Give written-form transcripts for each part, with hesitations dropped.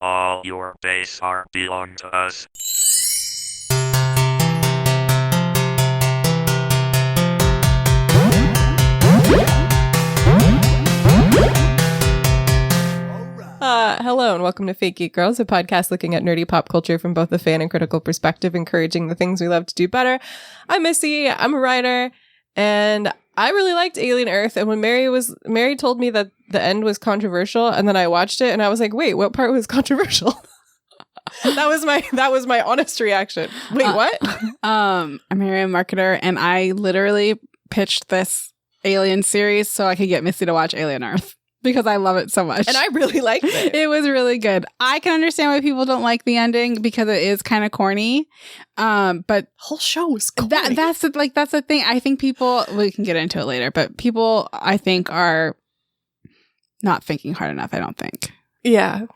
All your base are belong to us. Hello and welcome to Fake Geek Girls, a podcast looking at nerdy pop culture from both a fan and critical perspective, encouraging the things we love to do better. I'm Missy, I'm a writer, and I really liked Alien Earth, and when Mary told me that the end was controversial, and then I watched it and I was like, wait, what part was controversial? That was my honest reaction. Wait, what? I'm Mary, a marketer, and I literally pitched this Alien series so I could get Missy to watch Alien Earth. Because I love it so much. And I really liked it. It was really good. I can understand why people don't like the ending because it is kind of corny. But whole show was corny. That's the thing. I think people, we can get into it later, but people I think are not thinking hard enough, I don't think. Yeah.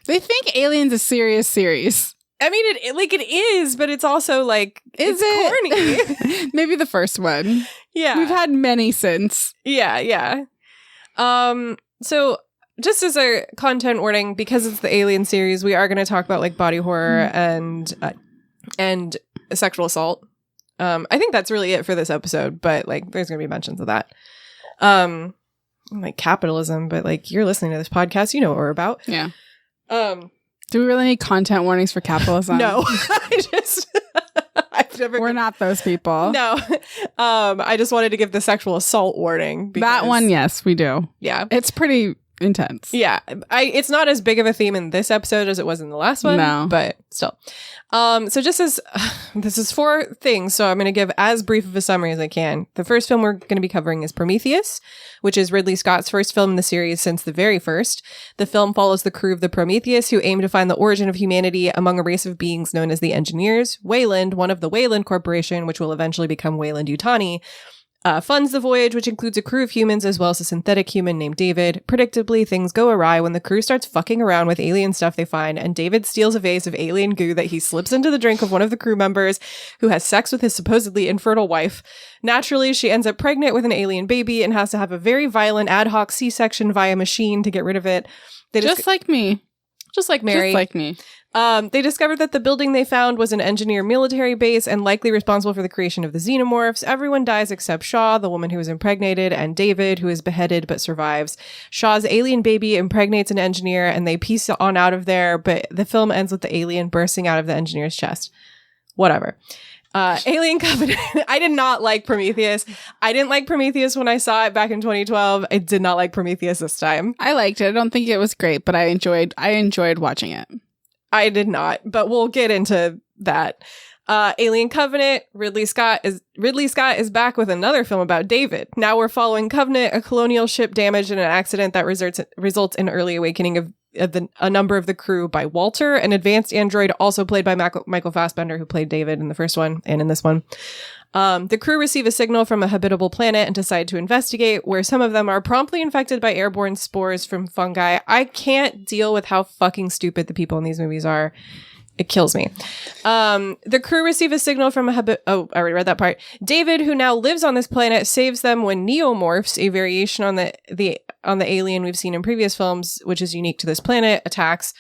They think Alien's a serious series. I mean, it is, but it's also like, is it's corny. Maybe the first one. Yeah. We've had many since. Yeah. So just as a content warning, because it's the Alien series, we are going to talk about like body horror and sexual assault. I think that's really it for this episode, but like there's going to be mentions of that. Like capitalism, but like you're listening to this podcast, you know what we're about. Yeah. Do we really need content warnings for capitalism? No. We're not those people. No. I just wanted to give the sexual assault warning. That one, yes, we do. Yeah. It's pretty intense. Yeah. It's not as big of a theme in this episode as it was in the last one. No. But still. So just as this is 4 things, so I'm going to give as brief of a summary as I can. The first film we're going to be covering is Prometheus, which is Ridley Scott's first film in the series since the very first. The film follows the crew of the Prometheus, who aim to find the origin of humanity among a race of beings known as the Engineers. Wayland, one of the Wayland Corporation, which will eventually become Weyland-Yutani, funds the voyage, which includes a crew of humans as well as a synthetic human named David. Predictably, things go awry when the crew starts fucking around with alien stuff they find, and David steals a vase of alien goo that he slips into the drink of one of the crew members, who has sex with his supposedly infertile wife. Naturally, she ends up pregnant with an alien baby and has to have a very violent ad hoc C-section via machine to get rid of it. Just like me. Just like Mary. Just like me. They discovered that the building they found was an engineer military base and likely responsible for the creation of the xenomorphs. Everyone dies except Shaw, the woman who was impregnated, and David, who is beheaded but survives. Shaw's alien baby impregnates an engineer and they piece on out of there, but the film ends with the alien bursting out of the engineer's chest. Whatever. Alien Covenant. I did not like Prometheus. I didn't like Prometheus when I saw it back in 2012. I did not like Prometheus this time. I liked it. I don't think it was great, but I enjoyed watching it. I did not, but we'll get into that. Alien Covenant, Ridley Scott is back with another film about David. Now we're following Covenant, a colonial ship damaged in an accident that results in early awakening of a number of the crew by Walter, an advanced android also played by Michael Fassbender, who played David in the first one and in this one. The crew receive a signal from a habitable planet and decide to investigate, where some of them are promptly infected by airborne spores from fungi. I can't deal with how fucking stupid the people in these movies are. It kills me. The crew receive a signal from I already read that part. David, who now lives on this planet, saves them when neomorphs, a variation on the alien we've seen in previous films, which is unique to this planet, attacks.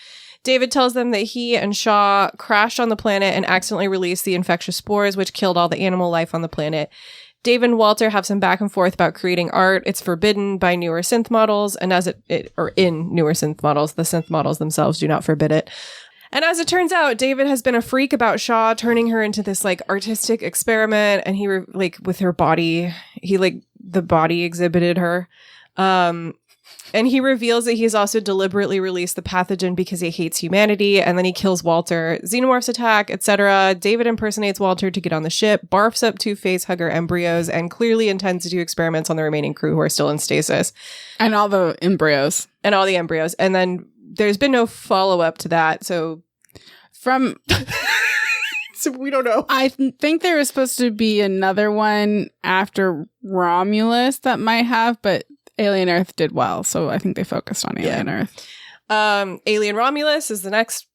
David tells them that he and Shaw crashed on the planet and accidentally released the infectious spores, which killed all the animal life on the planet. David and Walter have some back and forth about creating art. It's forbidden by newer synth models, and in newer synth models, the synth models themselves do not forbid it. And as it turns out, David has been a freak about Shaw, turning her into this like artistic experiment, and he with her body, the body exhibited her. And he reveals that he's also deliberately released the pathogen because he hates humanity, and then he kills Walter. Xenomorphs attack, etc. David impersonates Walter to get on the ship, barfs up 2 facehugger embryos, and clearly intends to do experiments on the remaining crew who are still in stasis. And all the embryos. And then there's been no follow-up to that, so so we don't know. I think there was supposed to be another one after Romulus that might have, but Alien Earth did well, so I think they focused on Alien Earth. Alien Romulus is the next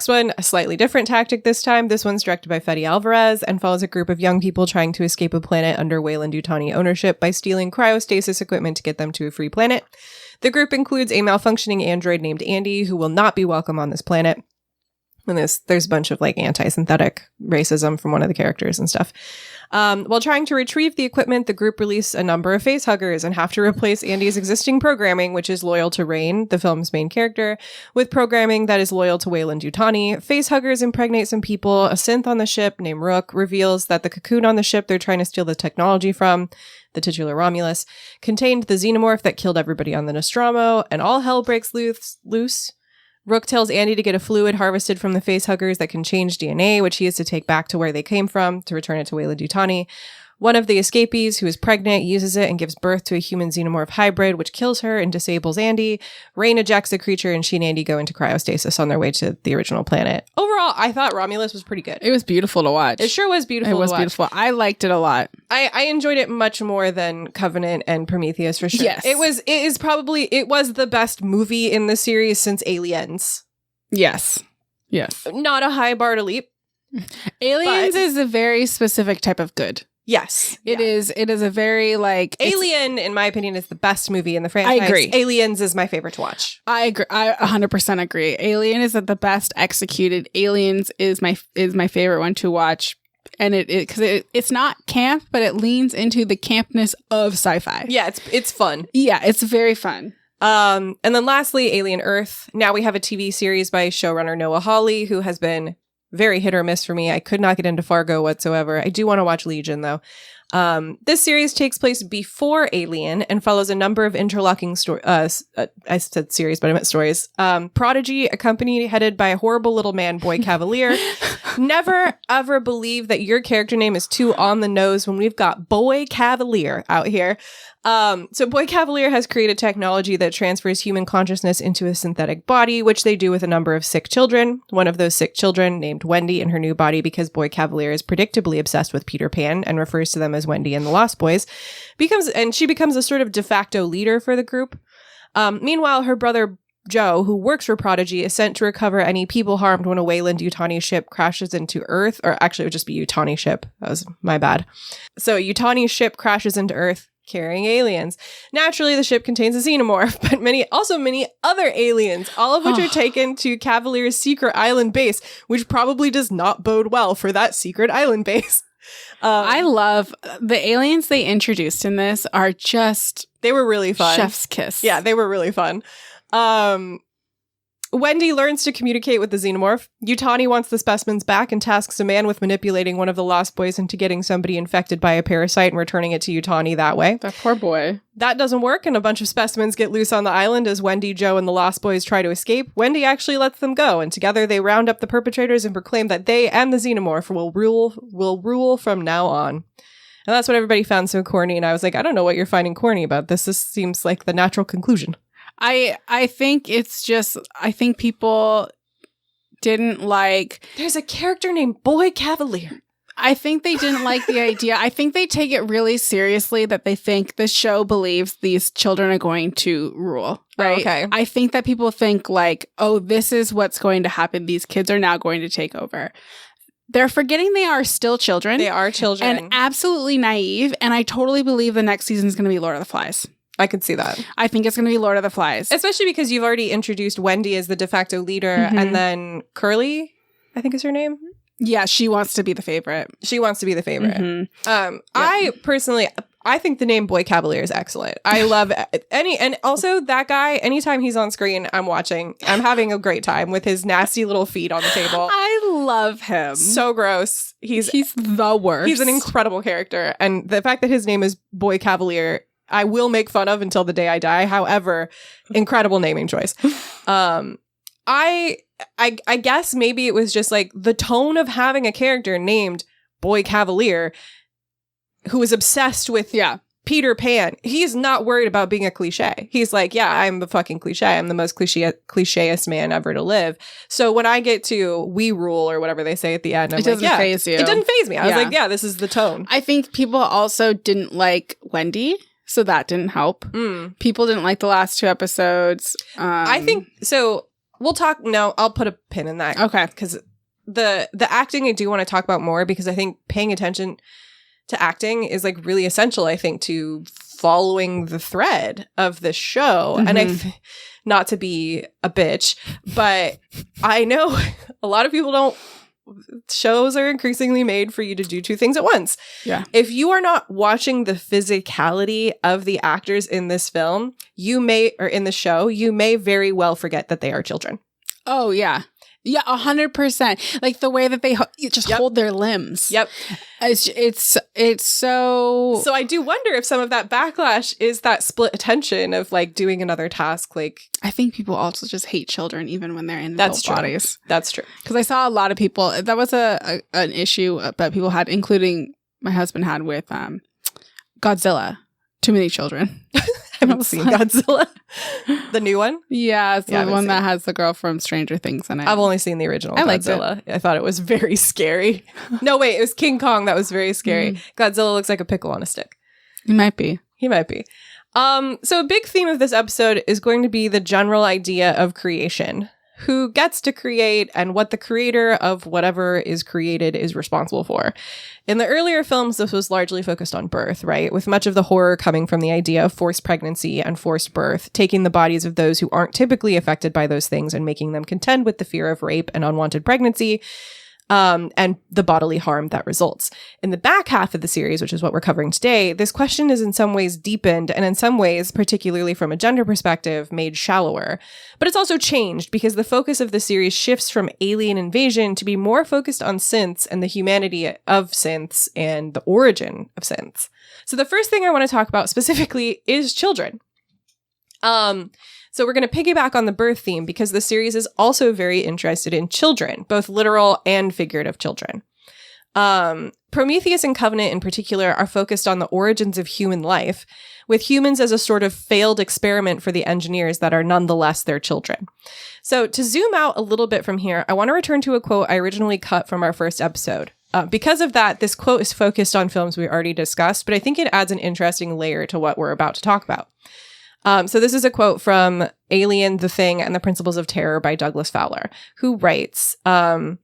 one, a slightly different tactic this time. This one's directed by Fede Alvarez and follows a group of young people trying to escape a planet under Weyland-Yutani ownership by stealing cryostasis equipment to get them to a free planet. The group includes a malfunctioning android named Andy, who will not be welcome on this planet. And there's a bunch of like anti-synthetic racism from one of the characters and stuff. While trying to retrieve the equipment, the group release a number of facehuggers and have to replace Andy's existing programming, which is loyal to Rain, the film's main character, with programming that is loyal to Weyland-Yutani. Facehuggers impregnate some people. A synth on the ship named Rook reveals that the cocoon on the ship they're trying to steal the technology from, the titular Romulus, contained the xenomorph that killed everybody on the Nostromo, and all hell breaks loose. Rook tells Andy to get a fluid harvested from the facehuggers that can change DNA, which he is to take back to where they came from to return it to Weyland-Yutani. One of the escapees, who is pregnant, uses it and gives birth to a human xenomorph hybrid, which kills her and disables Andy. Rain ejects the creature, and she and Andy go into cryostasis on their way to the original planet. Overall, I thought Romulus was pretty good. It was beautiful to watch. It sure was beautiful to watch. It was beautiful. I liked it a lot. I enjoyed it much more than Covenant and Prometheus, for sure. Yes. It was the best movie in the series since Aliens. Yes. Not a high bar to leap. Aliens is a very specific type of good. Yes. It is a very like Alien, in my opinion, is the best movie in the franchise. I agree. Aliens is my favorite to watch. I agree. I 100% agree. Alien is the best executed. Aliens is my favorite one to watch. And it's not camp, but it leans into the campness of sci-fi. Yeah, it's fun. Yeah, it's very fun. And then lastly, Alien Earth. Now we have a TV series by showrunner Noah Hawley, who has been very hit or miss for me. I could not get into Fargo whatsoever. I do want to watch Legion, though. This series takes place before Alien and follows a number of interlocking stories. I said series, but I meant stories. Prodigy, a company headed by a horrible little man, Boy Cavalier. Never, ever believe that your character name is too on the nose when we've got Boy Cavalier out here. So Boy Cavalier has created technology that transfers human consciousness into a synthetic body, which they do with a number of sick children. One of those sick children, named Wendy, in her new body, because Boy Cavalier is predictably obsessed with Peter Pan and refers to them as Wendy and the Lost Boys, she becomes a sort of de facto leader for the group. Meanwhile, her brother Joe, who works for Prodigy, is sent to recover any people harmed when a Weyland-Yutani ship crashes into Earth, or actually it would just be Yutani ship. That was my bad. So Yutani ship crashes into Earth, carrying aliens. Naturally, the ship contains a xenomorph, but many other aliens, all of which are taken to Cavalier's secret island base, which probably does not bode well for that secret island base. I love the aliens they introduced in this are just... They were really fun. Chef's kiss. Yeah, they were really fun. Wendy learns to communicate with the xenomorph. Yutani wants the specimens back and tasks a man with manipulating one of the Lost Boys into getting somebody infected by a parasite and returning it to Yutani that way. That poor boy. That doesn't work, and a bunch of specimens get loose on the island as Wendy, Joe, and the Lost Boys try to escape. Wendy actually lets them go, and together they round up the perpetrators and proclaim that they and the xenomorph will rule from now on. And that's what everybody found so corny, and I was like, I don't know what you're finding corny about this. This seems like the natural conclusion. I think it's just, I think people didn't like... There's a character named Boy Cavalier. I think they didn't like the idea. I think they take it really seriously that they think the show believes these children are going to rule, right? Oh, okay. I think that people think like, oh, this is what's going to happen. These kids are now going to take over. They're forgetting they are still children. They are children. And absolutely naive. And I totally believe the next season is going to be Lord of the Flies. I could see that. I think it's going to be Lord of the Flies. Especially because you've already introduced Wendy as the de facto leader, and then Curly, I think is her name. Yeah, she wants to be the favorite. She wants to be the favorite. Yep. I think the name Boy Cavalier is excellent. I love and also that guy, anytime he's on screen, I'm having a great time with his nasty little feet on the table. I love him. So gross. He's the worst. He's an incredible character. And the fact that his name is Boy Cavalier, I will make fun of until the day I die. However, incredible naming choice. I guess maybe it was just like the tone of having a character named Boy Cavalier who is obsessed with Peter Pan. He's not worried about being a cliche. He's like, yeah, I'm a fucking cliche. I'm the most clichéest man ever to live. So when I get to we rule or whatever they say at the end, I'm it doesn't phase you. It doesn't phase me. I was like, yeah, this is the tone. I think people also didn't like Wendy. So that didn't help. People didn't like the last 2 episodes. I think so. We'll talk. No, I'll put a pin in that. Okay. Because the acting I do want to talk about more because I think paying attention to acting is like really essential, I think, to following the thread of the show. Mm-hmm. And not to be a bitch, but I know a lot of people don't. Shows are increasingly made for you to do two things at once. Yeah. If you are not watching the physicality of the actors in this film, or in the show, you may very well forget that they are children. Oh, yeah. Yeah, 100%. Like the way that they just hold their limbs. Yep. It's so... So I do wonder if some of that backlash is that split attention of like doing another task. Like, I think people also just hate children even when they're in adult bodies. That's true. Because I saw a lot of people, that was an issue that people had, including my husband had with Godzilla. Too many children. I haven't seen Godzilla. The new one? Yeah, it's the one that has the girl from Stranger Things in it. I've only seen the original Godzilla. I thought it was very scary. No, wait, it was King Kong that was very scary. Godzilla looks like a pickle on a stick. He might be. So a big theme of this episode is going to be the general idea of creation. Who gets to create and what the creator of whatever is created is responsible for. In the earlier films, this was largely focused on birth, right? With much of the horror coming from the idea of forced pregnancy and forced birth, taking the bodies of those who aren't typically affected by those things and making them contend with the fear of rape and unwanted pregnancy, and the bodily harm that results. In the back half of the series, which is what we're covering today, this question is in some ways deepened and in some ways, particularly from a gender perspective, made shallower. But it's also changed because the focus of the series shifts from alien invasion to be more focused on synths and the humanity of synths and the origin of synths. So the first thing I want to talk about specifically is children. So we're going to piggyback on the birth theme because the series is also very interested in children, both literal and figurative children. Prometheus and Covenant in particular are focused on the origins of human life, with humans as a sort of failed experiment for the engineers that are nonetheless their children. So to zoom out a little bit from here, I want to return to a quote I originally cut from our first episode. Because of that, this quote is focused on films we already discussed, but I think it adds an interesting layer to what we're about to talk about. So this is a quote from Alien, The Thing, and the Principles of Terror by Douglas Fowler, who writes, the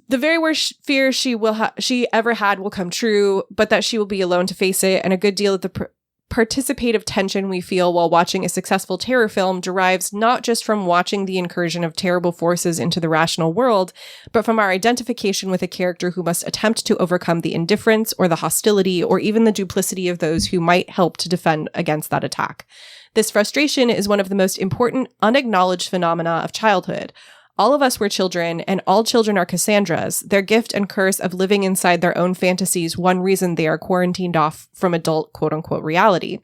very worst fear she ever had will come true, but that she will be alone to face it, and a good deal of the participative tension we feel while watching a successful terror film derives not just from watching the incursion of terrible forces into the rational world, but from our identification with a character who must attempt to overcome the indifference or the hostility or even the duplicity of those who might help to defend against that attack. This frustration is one of the most important unacknowledged phenomena of childhood. All of us were children, and all children are Cassandras, their gift and curse of living inside their own fantasies, one reason they are quarantined off from adult quote-unquote reality.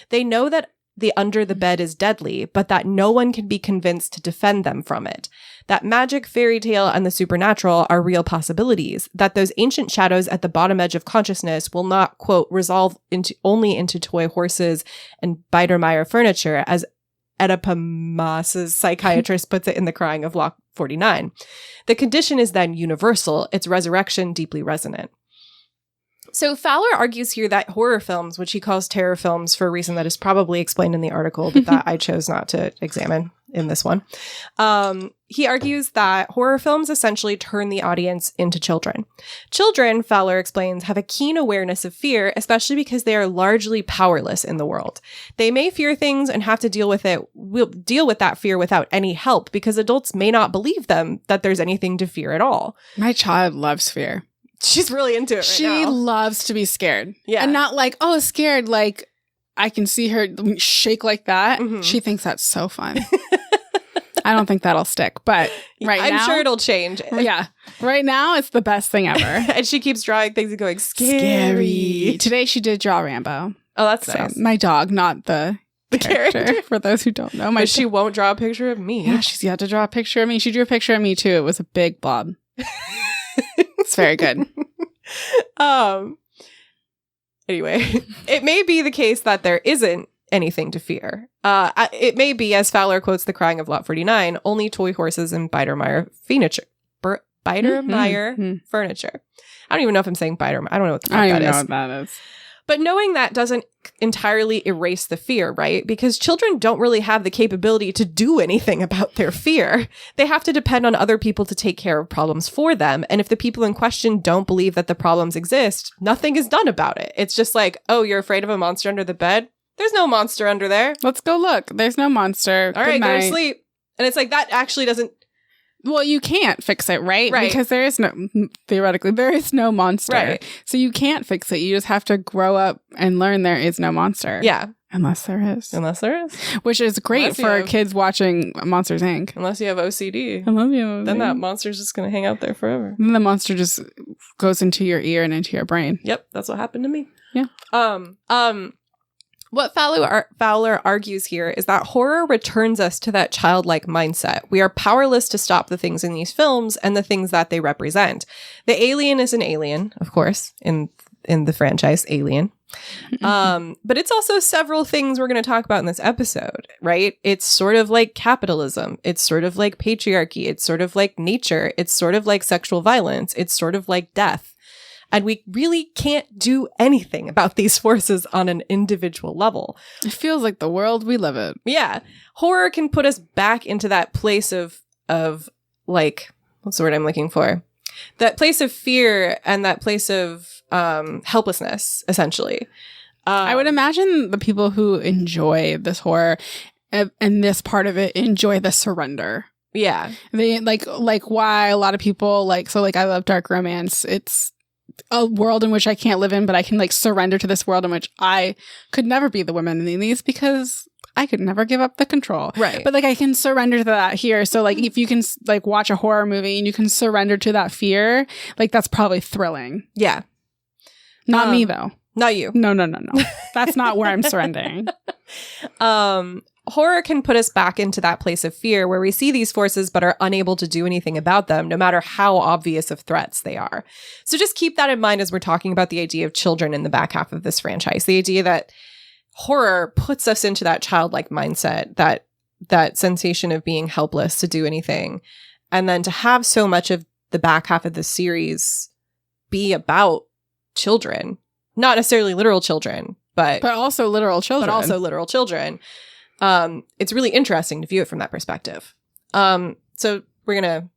They know that the under the bed is deadly, but that no one can be convinced to defend them from it. That magic, fairy tale, and the supernatural are real possibilities. That those ancient shadows at the bottom edge of consciousness will not, quote, resolve only into toy horses and Biedermeier furniture, as Oedipus's psychiatrist puts it in The Crying of Lot 49. The condition is then universal, its resurrection deeply resonant. So Fowler argues here that horror films, which he calls terror films for a reason that is probably explained in the article, but that I chose not to examine in this one. He argues that horror films essentially turn the audience into children. Children, Fowler explains, have a keen awareness of fear, especially because they are largely powerless in the world. They may fear things and have to deal with that fear without any help because adults may not believe them that there's anything to fear at all. My child loves fear. She's really into it right now. She loves to be scared. Yeah. And not like, oh, scared, like I can see her shake like that. Mm-hmm. She thinks that's so fun. I don't think that'll stick, but now... I'm sure it'll change. Yeah. Right now, it's the best thing ever. And she keeps drawing things and going, scary. Today, she did draw Rambo. Oh, that's nice. My dog, not the character. For those who don't know. But she won't draw a picture of me. Yeah, she's got to draw a picture of me. She drew a picture of me, too. It was a big blob. It's very good. Anyway, it may be the case that there isn't anything to fear. It may be, as Fowler quotes The Crying of Lot 49, only toy horses and Biedermeier furniture. Biedermeier furniture. I don't even know if I'm saying Biedermeier. I don't know what the fuck that is. I don't even know what that is. But knowing that doesn't entirely erase the fear, right? Because children don't really have the capability to do anything about their fear. They have to depend on other people to take care of problems for them. And if the people in question don't believe that the problems exist, nothing is done about it. It's just like, oh, you're afraid of a monster under the bed? There's no monster under there. Let's go look. There's no monster. All right, go to sleep. And it's like, that actually doesn't... Well, you can't fix it, right? Right. Because theoretically, there is no monster. Right. So you can't fix it. You just have to grow up and learn there is no monster. Yeah. Unless there is. Unless there is. Which is great for kids watching Monsters, Inc. Unless you have OCD. I love you. Then that monster's just going to hang out there forever. Then the monster just goes into your ear and into your brain. Yep. That's what happened to me. Yeah. What Fowler argues here is that horror returns us to that childlike mindset. We are powerless to stop the things in these films and the things that they represent. The alien is an alien, of course, in the franchise Alien. But it's also several things we're going to talk about in this episode, right? It's sort of like capitalism. It's sort of like patriarchy. It's sort of like nature. It's sort of like sexual violence. It's sort of like death. And we really can't do anything about these forces on an individual level. It feels like the world we live in. Yeah. Horror can put us back into that place of like, what's the word I'm looking for? That place of fear and that place of helplessness, essentially. I would imagine the people who enjoy this horror and this part of it enjoy the surrender. Yeah. They like why a lot of people I love dark romance. It's a world in which I can't live in, but I can like surrender to this world in which I could never be the woman in these because I could never give up the control. Right. But like I can surrender to that here. So like if you can like watch a horror movie and you can surrender to that fear, like that's probably thrilling. Yeah. Not me though. Not you. No. That's not where I'm surrendering. Horror can put us back into that place of fear where we see these forces but are unable to do anything about them, no matter how obvious of threats they are. So just keep that in mind as we're talking about the idea of children in the back half of this franchise. The idea that horror puts us into that childlike mindset, that sensation of being helpless to do anything. And then to have so much of the back half of the series be about children, not necessarily literal children, but also literal children. It's really interesting to view it from that perspective. So we're going to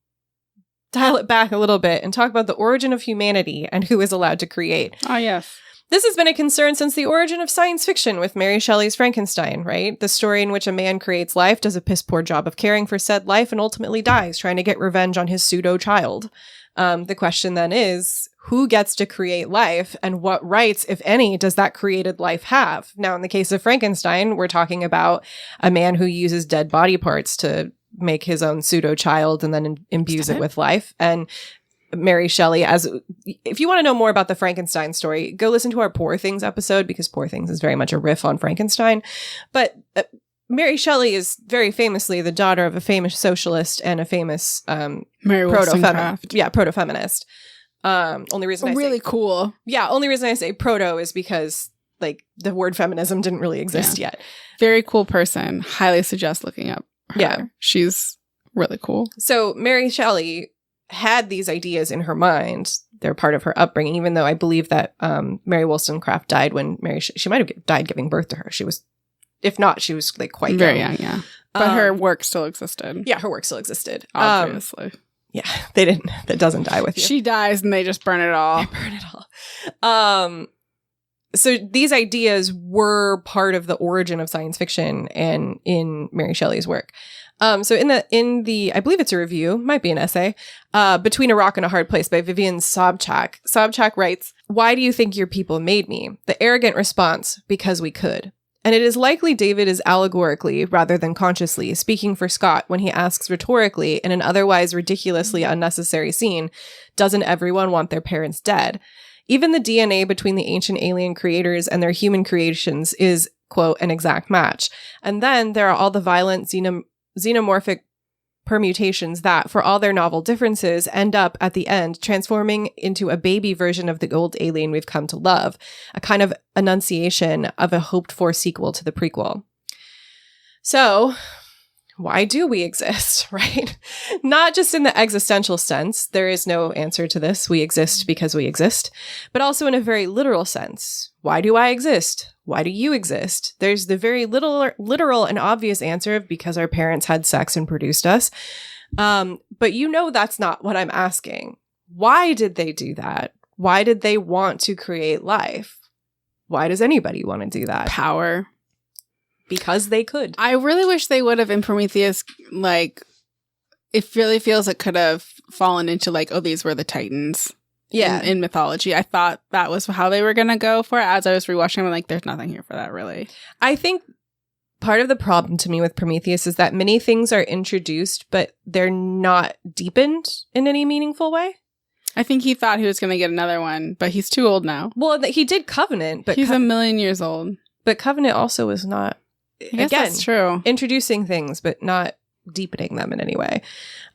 dial it back a little bit and talk about the origin of humanity and who is allowed to create. Oh, yes. This has been a concern since the origin of science fiction with Mary Shelley's Frankenstein, right? The story in which a man creates life, does a piss-poor job of caring for said life, and ultimately dies, trying to get revenge on his pseudo-child. The question then is, who gets to create life, and what rights, if any, does that created life have? Now, in the case of Frankenstein, we're talking about a man who uses dead body parts to make his own pseudo-child and then imbues it with life. And Mary Shelley, if you want to know more about the Frankenstein story, go listen to our Poor Things episode, because Poor Things is very much a riff on Frankenstein. But Mary Shelley is very famously the daughter of a famous socialist and a famous proto-feminist. Only reason cool. Yeah, only reason I say proto is because like the word feminism didn't really exist yet. Very cool person. Highly suggest looking up her. Yeah. She's really cool. So Mary Shelley had these ideas in her mind. They're part of her upbringing, even though I believe that Mary Wollstonecraft died when she might have died giving birth to her. She was, if not, she was like quite very young, yeah. But her work still existed. Yeah, her work still existed. Obviously. Yeah, they didn't. That doesn't die with you. She dies and they just burn it all. They burn it all. So these ideas were part of the origin of science fiction and in Mary Shelley's work. So in the I believe it's a review, might be an essay, Between a Rock and a Hard Place by Vivian Sobchak. Sobchak writes, "Why do you think your people made me? The arrogant response, because we could. And it is likely David is allegorically, rather than consciously, speaking for Scott when he asks rhetorically in an otherwise ridiculously unnecessary scene, doesn't everyone want their parents dead? Even the DNA between the ancient alien creators and their human creations is, quote, an exact match. And then there are all the violent xenomorphic permutations that, for all their novel differences, end up, at the end, transforming into a baby version of the old alien we've come to love, a kind of enunciation of a hoped-for sequel to the prequel." So, why do we exist, right? Not just in the existential sense, there is no answer to this, we exist because we exist, but also in a very literal sense. Why do I exist? Why do you exist? There's the very literal and obvious answer of because our parents had sex and produced us. But that's not what I'm asking. Why did they do that? Why did they want to create life? Why does anybody want to do that? Power. Because they could. I really wish they would have in Prometheus, like, it really feels it could have fallen into, like, oh, these were the Titans. Yeah. In mythology. I thought that was how they were going to go for it. As I was rewatching, I'm like, there's nothing here for that, really. I think part of the problem to me with Prometheus is that many things are introduced, but they're not deepened in any meaningful way. I think he thought he was going to get another one, but he's too old now. Well, he did Covenant, but he's a million years old. But Covenant also was not, I guess that's true. Introducing things, but not deepening them in any way.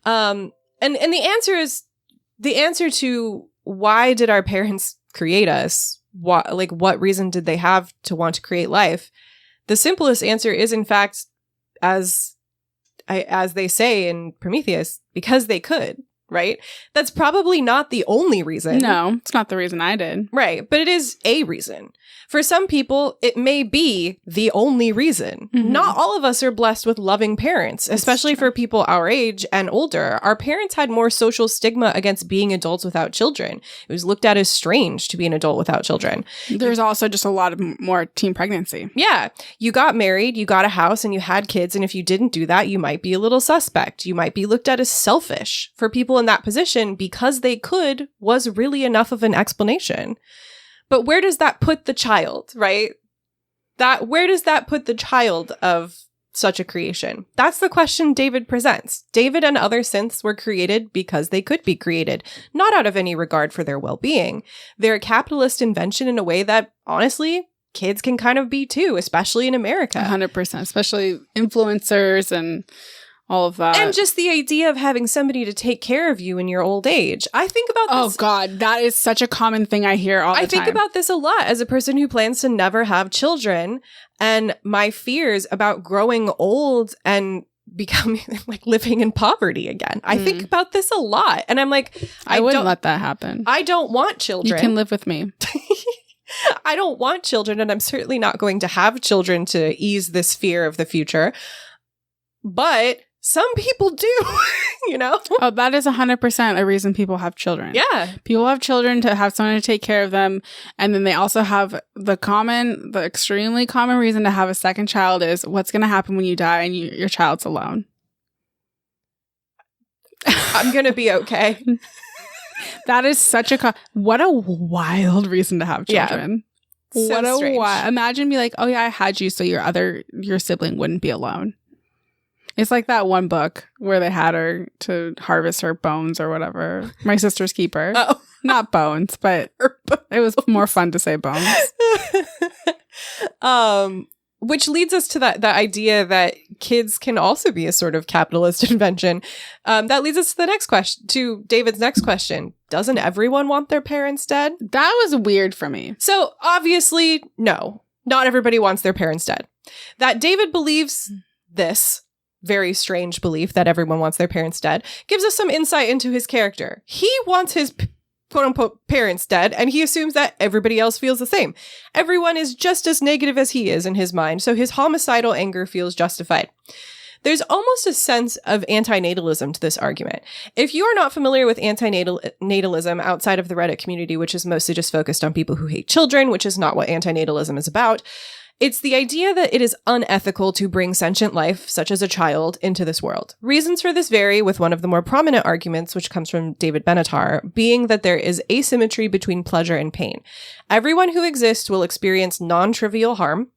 And the answer to why did our parents create us? What reason did they have to want to create life? The simplest answer is, in fact, as they say in Prometheus, because they could. Right? That's probably not the only reason. No, it's not the reason I did. Right. But it is a reason. For some people, it may be the only reason. Mm-hmm. Not all of us are blessed with loving parents, especially for people our age and older. Our parents had more social stigma against being adults without children. It was looked at as strange to be an adult without children. There's also just a lot of more teen pregnancy. Yeah. You got married, you got a house, and you had kids. And if you didn't do that, you might be a little suspect. You might be looked at as selfish. For people in that position, because they could, was really enough of an explanation. But where does that put the child, right? Where does that put the child of such a creation? That's the question David presents. David and other synths were created because they could be created, not out of any regard for their well-being. They're a capitalist invention in a way that, honestly, kids can kind of be too, especially in America. 100%, especially influencers and all of that. And just the idea of having somebody to take care of you in your old age. I think about this. Oh, God. That is such a common thing I hear all the time. I think about this a lot as a person who plans to never have children, and my fears about growing old and becoming, like, living in poverty again. I think about this a lot. And I'm like, I wouldn't let that happen. I don't want children. You can live with me. I don't want children, and I'm certainly not going to have children to ease this fear of the future. But some people do, you know? Oh, that is 100% a reason people have children. Yeah. People have children to have someone to take care of them. And then they also have the extremely common reason to have a second child is what's going to happen when you die and your child's alone. I'm going to be okay. That is such what a wild reason to have children. Yeah. What so a strange. Imagine be like, oh yeah, I had you so your sibling wouldn't be alone. It's like that one book where they had her to harvest her bones or whatever. My Sister's Keeper. Oh. Not bones, but it was more fun to say bones. Which leads us to that idea that kids can also be a sort of capitalist invention. That leads us to the next question, to David's next question. Doesn't everyone want their parents dead? That was weird for me. So obviously, no. Not everybody wants their parents dead. That David believes this very strange belief that everyone wants their parents dead gives us some insight into his character. He wants his quote-unquote parents dead, and he assumes that everybody else feels the same. Everyone is just as negative as he is in his mind, so his homicidal anger feels justified. There's almost a sense of antinatalism to this argument. If you are not familiar with antinatalism outside of the Reddit community, which is mostly just focused on people who hate children, which is not what antinatalism is about, it's the idea that it is unethical to bring sentient life, such as a child, into this world. Reasons for this vary, with one of the more prominent arguments, which comes from David Benatar, being that there is asymmetry between pleasure and pain. Everyone who exists will experience non-trivial harm,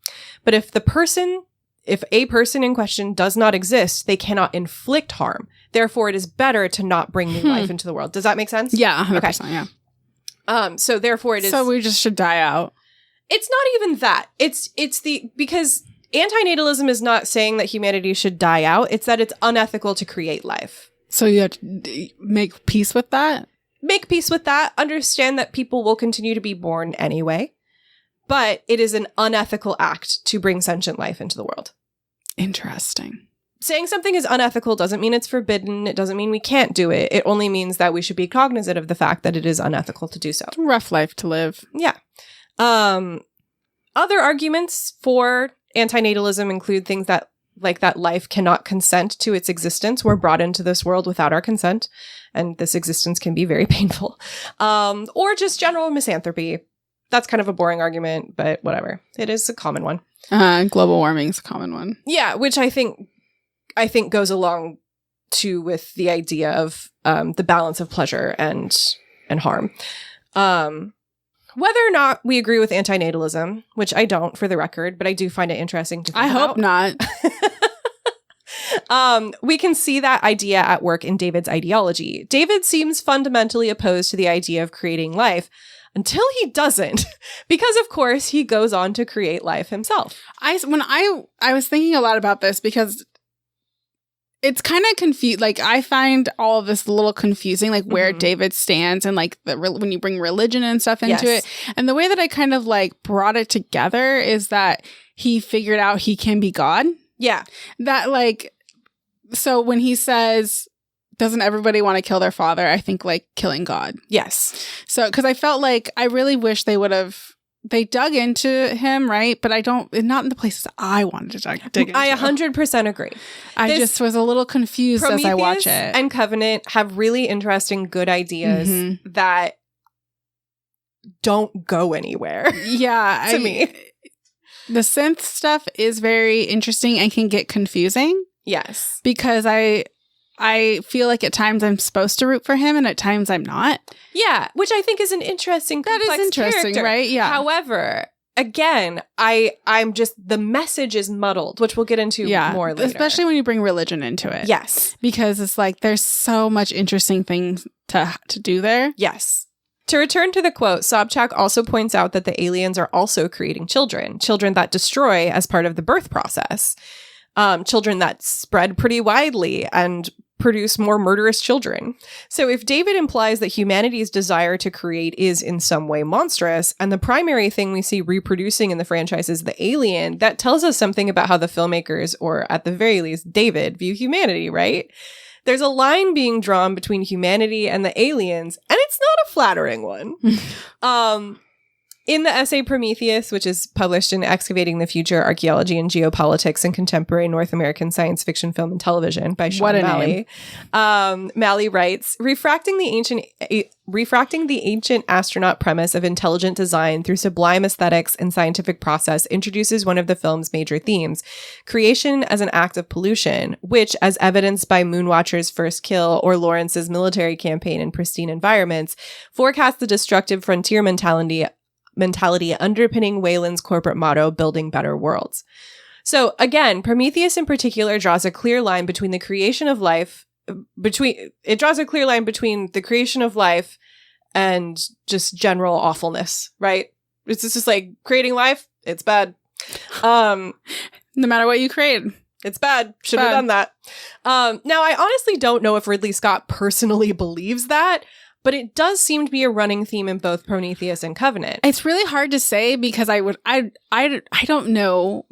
but if a person in question does not exist, they cannot inflict harm. Therefore, it is better to not bring new life into the world. Does that make sense? Yeah, 100%, okay. Yeah. So therefore it is... So we just should die out. It's not even that. Because antinatalism is not saying that humanity should die out. It's that it's unethical to create life. So you have to make peace with that? Make peace with that. Understand that people will continue to be born anyway. But it is an unethical act to bring sentient life into the world. Interesting. saying something is unethical doesn't mean it's forbidden. It doesn't mean we can't do it. It only means that we should be cognizant of the fact that it is unethical to do so. It's a rough life to live. Yeah. Other arguments for antinatalism include things that life cannot consent to its existence. We're brought into this world without our consent, and this existence can be very painful. Or just general misanthropy. That's kind of a boring argument, but whatever. It is a common one. Global warming is a common one. Yeah, which I think goes along too with the idea of the balance of pleasure and harm. Whether or not we agree with antinatalism, which I don't, for the record, but I do find it interesting to think about. I hope not. We can see that idea at work in David's ideology. David seems fundamentally opposed to the idea of creating life until he doesn't, because of course he goes on to create life himself. I was thinking a lot about this because it's kind of confused. Like, I find all of this a little confusing, like where David stands and like when you bring religion and stuff into it. And the way that I kind of like brought it together is that he figured out he can be God. Yeah. That like, so when he says, doesn't everybody want to kill their father? I think like killing God. Yes. So, because I felt like I really wish they dug into him, right? But not in the places I wanted to dig into. I 100% agree. I just was a little confused Prometheus as I watch it. And Covenant have really interesting, good ideas that don't go anywhere. Yeah. to me. The synth stuff is very interesting and can get confusing. Yes. Because I feel like at times I'm supposed to root for him and at times I'm not. Yeah, which I think is an interesting, complex that is interesting, character. Right? Yeah. However, again, I'm just, the message is muddled, which we'll get into more later. Especially when you bring religion into it. Yes. Because it's like there's so much interesting things to do there. Yes. To return to the quote, Sobchak also points out that the aliens are also creating children that destroy as part of the birth process. Children that spread pretty widely and produce more murderous children. So if David implies that humanity's desire to create is in some way monstrous, and the primary thing we see reproducing in the franchise is the alien, that tells us something about how the filmmakers, or at the very least, David, view humanity, right? There's a line being drawn between humanity and the aliens, and it's not a flattering one. In the essay Prometheus, which is published in Excavating the Future, Archaeology and Geopolitics in Contemporary North American Science Fiction, Film, and Television by Sean Malley. Malley writes, refracting the ancient astronaut premise of intelligent design through sublime aesthetics and scientific process introduces one of the film's major themes, creation as an act of pollution, which, as evidenced by Moonwatcher's first kill or Lawrence's military campaign in pristine environments, forecasts the destructive frontier mentality underpinning Wayland's corporate motto, building better worlds. So again, Prometheus in particular draws a clear line between the creation of life, between the creation of life and just general awfulness, right? It's just like creating life, it's bad. No matter what you create. It's bad. Should have done that. Now, I honestly don't know if Ridley Scott personally believes that, but it does seem to be a running theme in both Prometheus and Covenant. It's really hard to say because I don't know.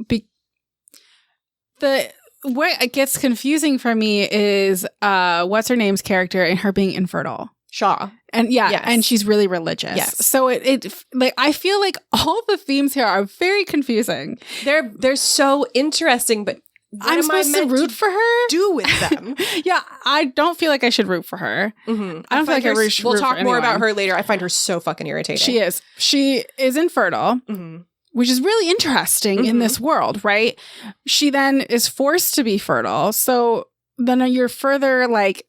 What it gets confusing for me is what's her name's character and her being infertile. Shaw. And and she's really religious. Yes. So it like I feel like all the themes here are very confusing. They're so interesting, but I'm supposed to root for her? Do with them. Yeah, I don't feel like I should root for her. Mm-hmm. I don't feel like I should We'll root talk for more anyone. about her later. I find her so fucking irritating. She is. She is infertile, which is really interesting in this world, right? She then is forced to be fertile. So then you're further like,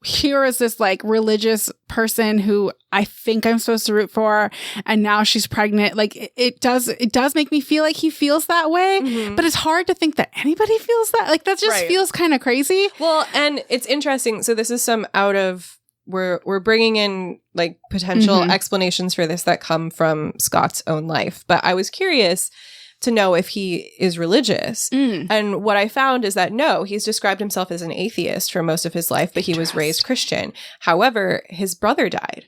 here is this like religious person who I think I'm supposed to root for, and now she's pregnant. Like it does make me feel like he feels that way, but it's hard to think that anybody feels that. Like that just feels kind of crazy. Well, and it's interesting. So this is some out of we're bringing in like potential explanations for this that come from Scott's own life. But I was curious to know if he is religious. And what I found is that no, he's described himself as an atheist for most of his life, but he was raised Christian. However, his brother died.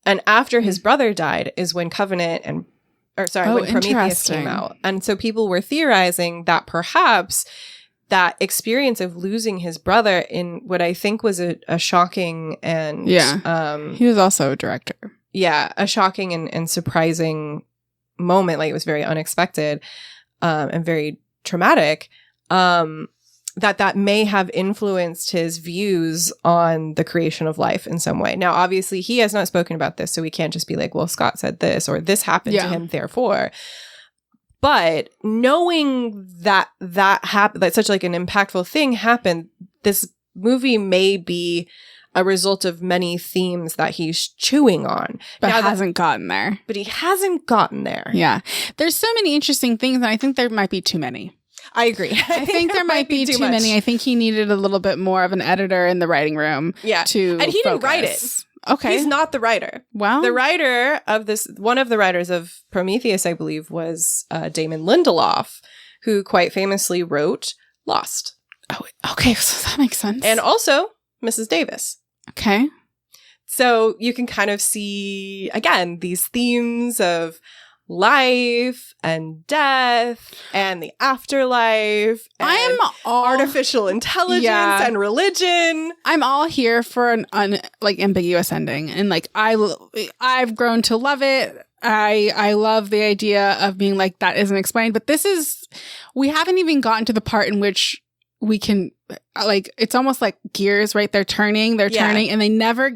And after his brother died is when when Prometheus came out. And so people were theorizing that perhaps that experience of losing his brother in what I think was a shocking and he was also a director. Yeah, a shocking and surprising moment. Like, it was very unexpected and very traumatic. That may have influenced his views on the creation of life in some way. Now, obviously, he has not spoken about this, so we can't just be like, well, Scott said this or this happened to him, therefore. But knowing that happened, that such like an impactful thing happened, this movie may be a result of many themes that he's chewing on. But hasn't gotten there. But he hasn't gotten there. Yeah. There's so many interesting things, and I think there might be too many. I agree. I think there might be too many. I think he needed a little bit more of an editor in the writing room. Yeah. And he didn't write it. Okay. He's not the writer. Well, the writer of this, one of the writers of Prometheus, I believe, was Damon Lindelof, who quite famously wrote Lost. Oh, okay. So that makes sense. And also Mrs. Davis. Okay. So you can kind of see, again, these themes of life and death and the afterlife and I am all artificial intelligence and religion. I'm all here for an ambiguous ending, and like I've grown to love it. I love the idea of being like, that isn't explained, but we haven't even gotten to the part in which we can, like, it's almost like gears, right? They're turning, and he never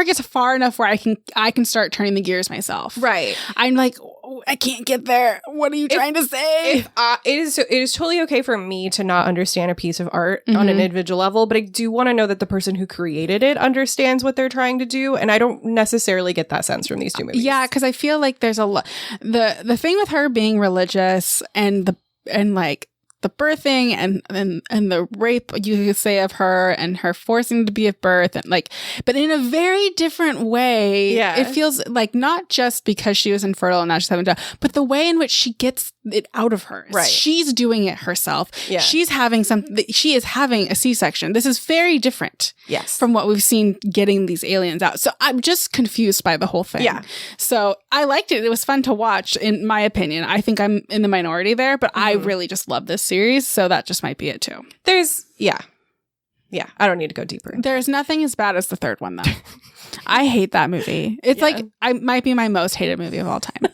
gets far enough where I can start turning the gears myself. Right. I'm like, oh, I can't get there. What are you trying to say? It is totally okay for me to not understand a piece of art on an individual level, but I do want to know that the person who created it understands what they're trying to do, and I don't necessarily get that sense from these two movies. Yeah, because I feel like there's a lot. The thing with her being religious and like the birthing and the rape, you could say, of her, and her forcing to be at birth, and like, but in a very different way. Yeah. It feels like not just because she was infertile and now she's having to, but the way in which she gets it out of her. Right. She's doing it herself. Yeah. She is having a C-section. This is very different. Yes. From what we've seen getting these aliens out. So I'm just confused by the whole thing. Yeah. So I liked it. It was fun to watch, in my opinion. I think I'm in the minority there, but I really just love this series. So that just might be it too. Yeah, I don't need to go deeper. There's nothing as bad as the third one, though. I hate that movie. It's like, I might be my most hated movie of all time.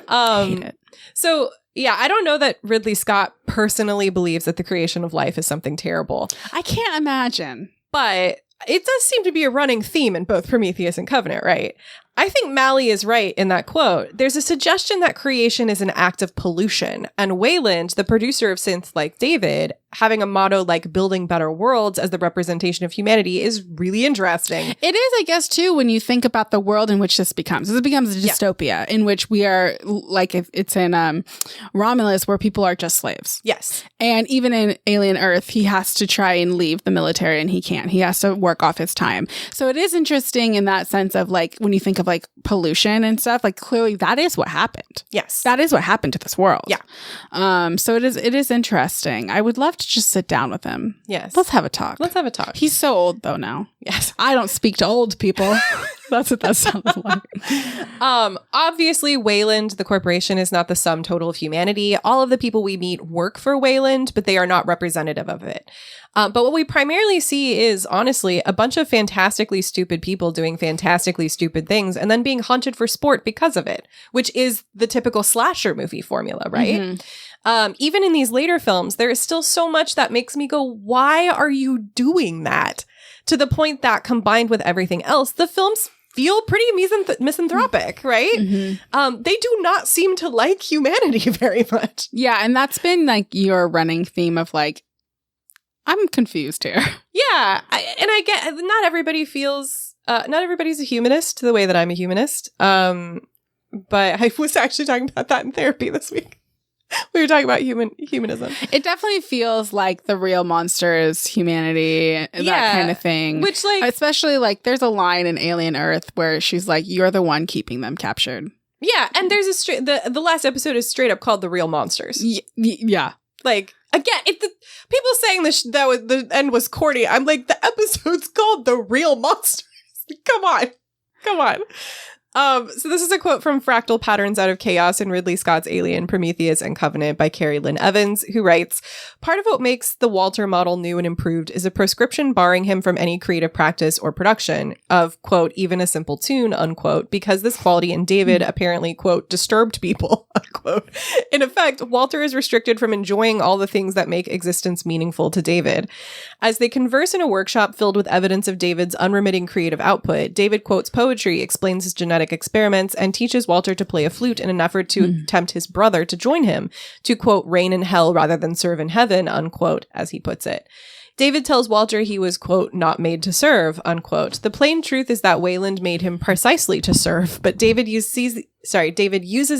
I hate it. So, yeah, I don't know that Ridley Scott personally believes that the creation of life is something terrible. I can't imagine. But it does seem to be a running theme in both Prometheus and Covenant, right? I think Malley is right in that quote. There's a suggestion that creation is an act of pollution, and Wayland, the producer of synths like David, having a motto like building better worlds as the representation of humanity is really interesting. It is, I guess, too, when you think about the world in which this becomes. This becomes a dystopia in which we are, like, it's in Romulus, where people are just slaves. Yes. And even in Alien Earth, he has to try and leave the military, and he can't. He has to work off his time. So it is interesting in that sense of, like, when you think of like pollution and stuff, like, clearly that is what happened. Yes. That is what happened to this world. Yeah. So it is interesting. I would love to just sit down with him. Yes. Let's have a talk. He's so old though now. Yes. I don't speak to old people. That's what that sounds like. Obviously, Wayland, the corporation, is not the sum total of humanity. All of the people we meet work for Wayland, but they are not representative of it. But what we primarily see is, honestly, a bunch of fantastically stupid people doing fantastically stupid things and then being hunted for sport because of it, which is the typical slasher movie formula, right? Even in these later films, there is still so much that makes me go, why are you doing that? To the point that, combined with everything else, the films feel pretty misanthropic, right? They do not seem to like humanity very much. Yeah, and that's been like your running theme of like, I'm confused here. Yeah, I get, not everybody feels, not everybody's a humanist the way that I'm a humanist. But I was actually talking about that in therapy this week. We were talking about humanism. It definitely feels like the real monster is humanity, that kind of thing. Which, like, especially like there's a line in Alien Earth where she's like, "You're the one keeping them captured." Yeah, and there's the last episode is straight up called "The Real Monsters." Yeah, like, again, people saying that the end was corny. I'm like, the episode's called "The Real Monsters." Come on. So this is a quote from Fractal Patterns Out of Chaos in Ridley Scott's Alien, Prometheus, and Covenant by Carrie, Lynn Evans, who writes, "Part of what makes the Walter model new and improved is a prescription barring him from any creative practice or production of, quote, even a simple tune, unquote, because this quality in David apparently, quote, disturbed people, unquote. In effect, Walter is restricted from enjoying all the things that make existence meaningful to David. As they converse in a workshop filled with evidence of David's unremitting creative output, David quotes poetry, explains his genetic experiments, and teaches Walter to play a flute in an effort to tempt his brother to join him, to, quote, reign in hell rather than serve in heaven, unquote, as he puts it. David tells Walter he was, quote, not made to serve, unquote. The plain truth is that Wayland made him precisely to serve, but David uses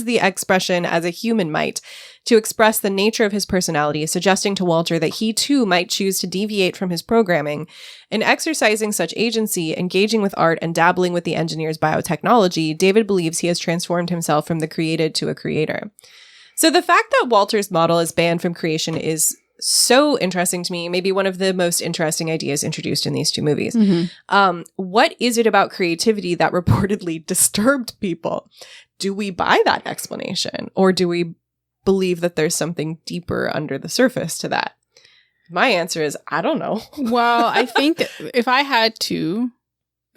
the expression as a human might to express the nature of his personality, suggesting to Walter that he too might choose to deviate from his programming. In exercising such agency, engaging with art, and dabbling with the engineer's biotechnology, David believes he has transformed himself from the created to a creator. So the fact that Walter's model is banned from creation is so interesting to me, maybe one of the most interesting ideas introduced in these two movies. What is it about creativity that reportedly disturbed people? Do we buy that explanation, or do we believe that there's something deeper under the surface to that? My answer is, I don't know. Well, I think if I had to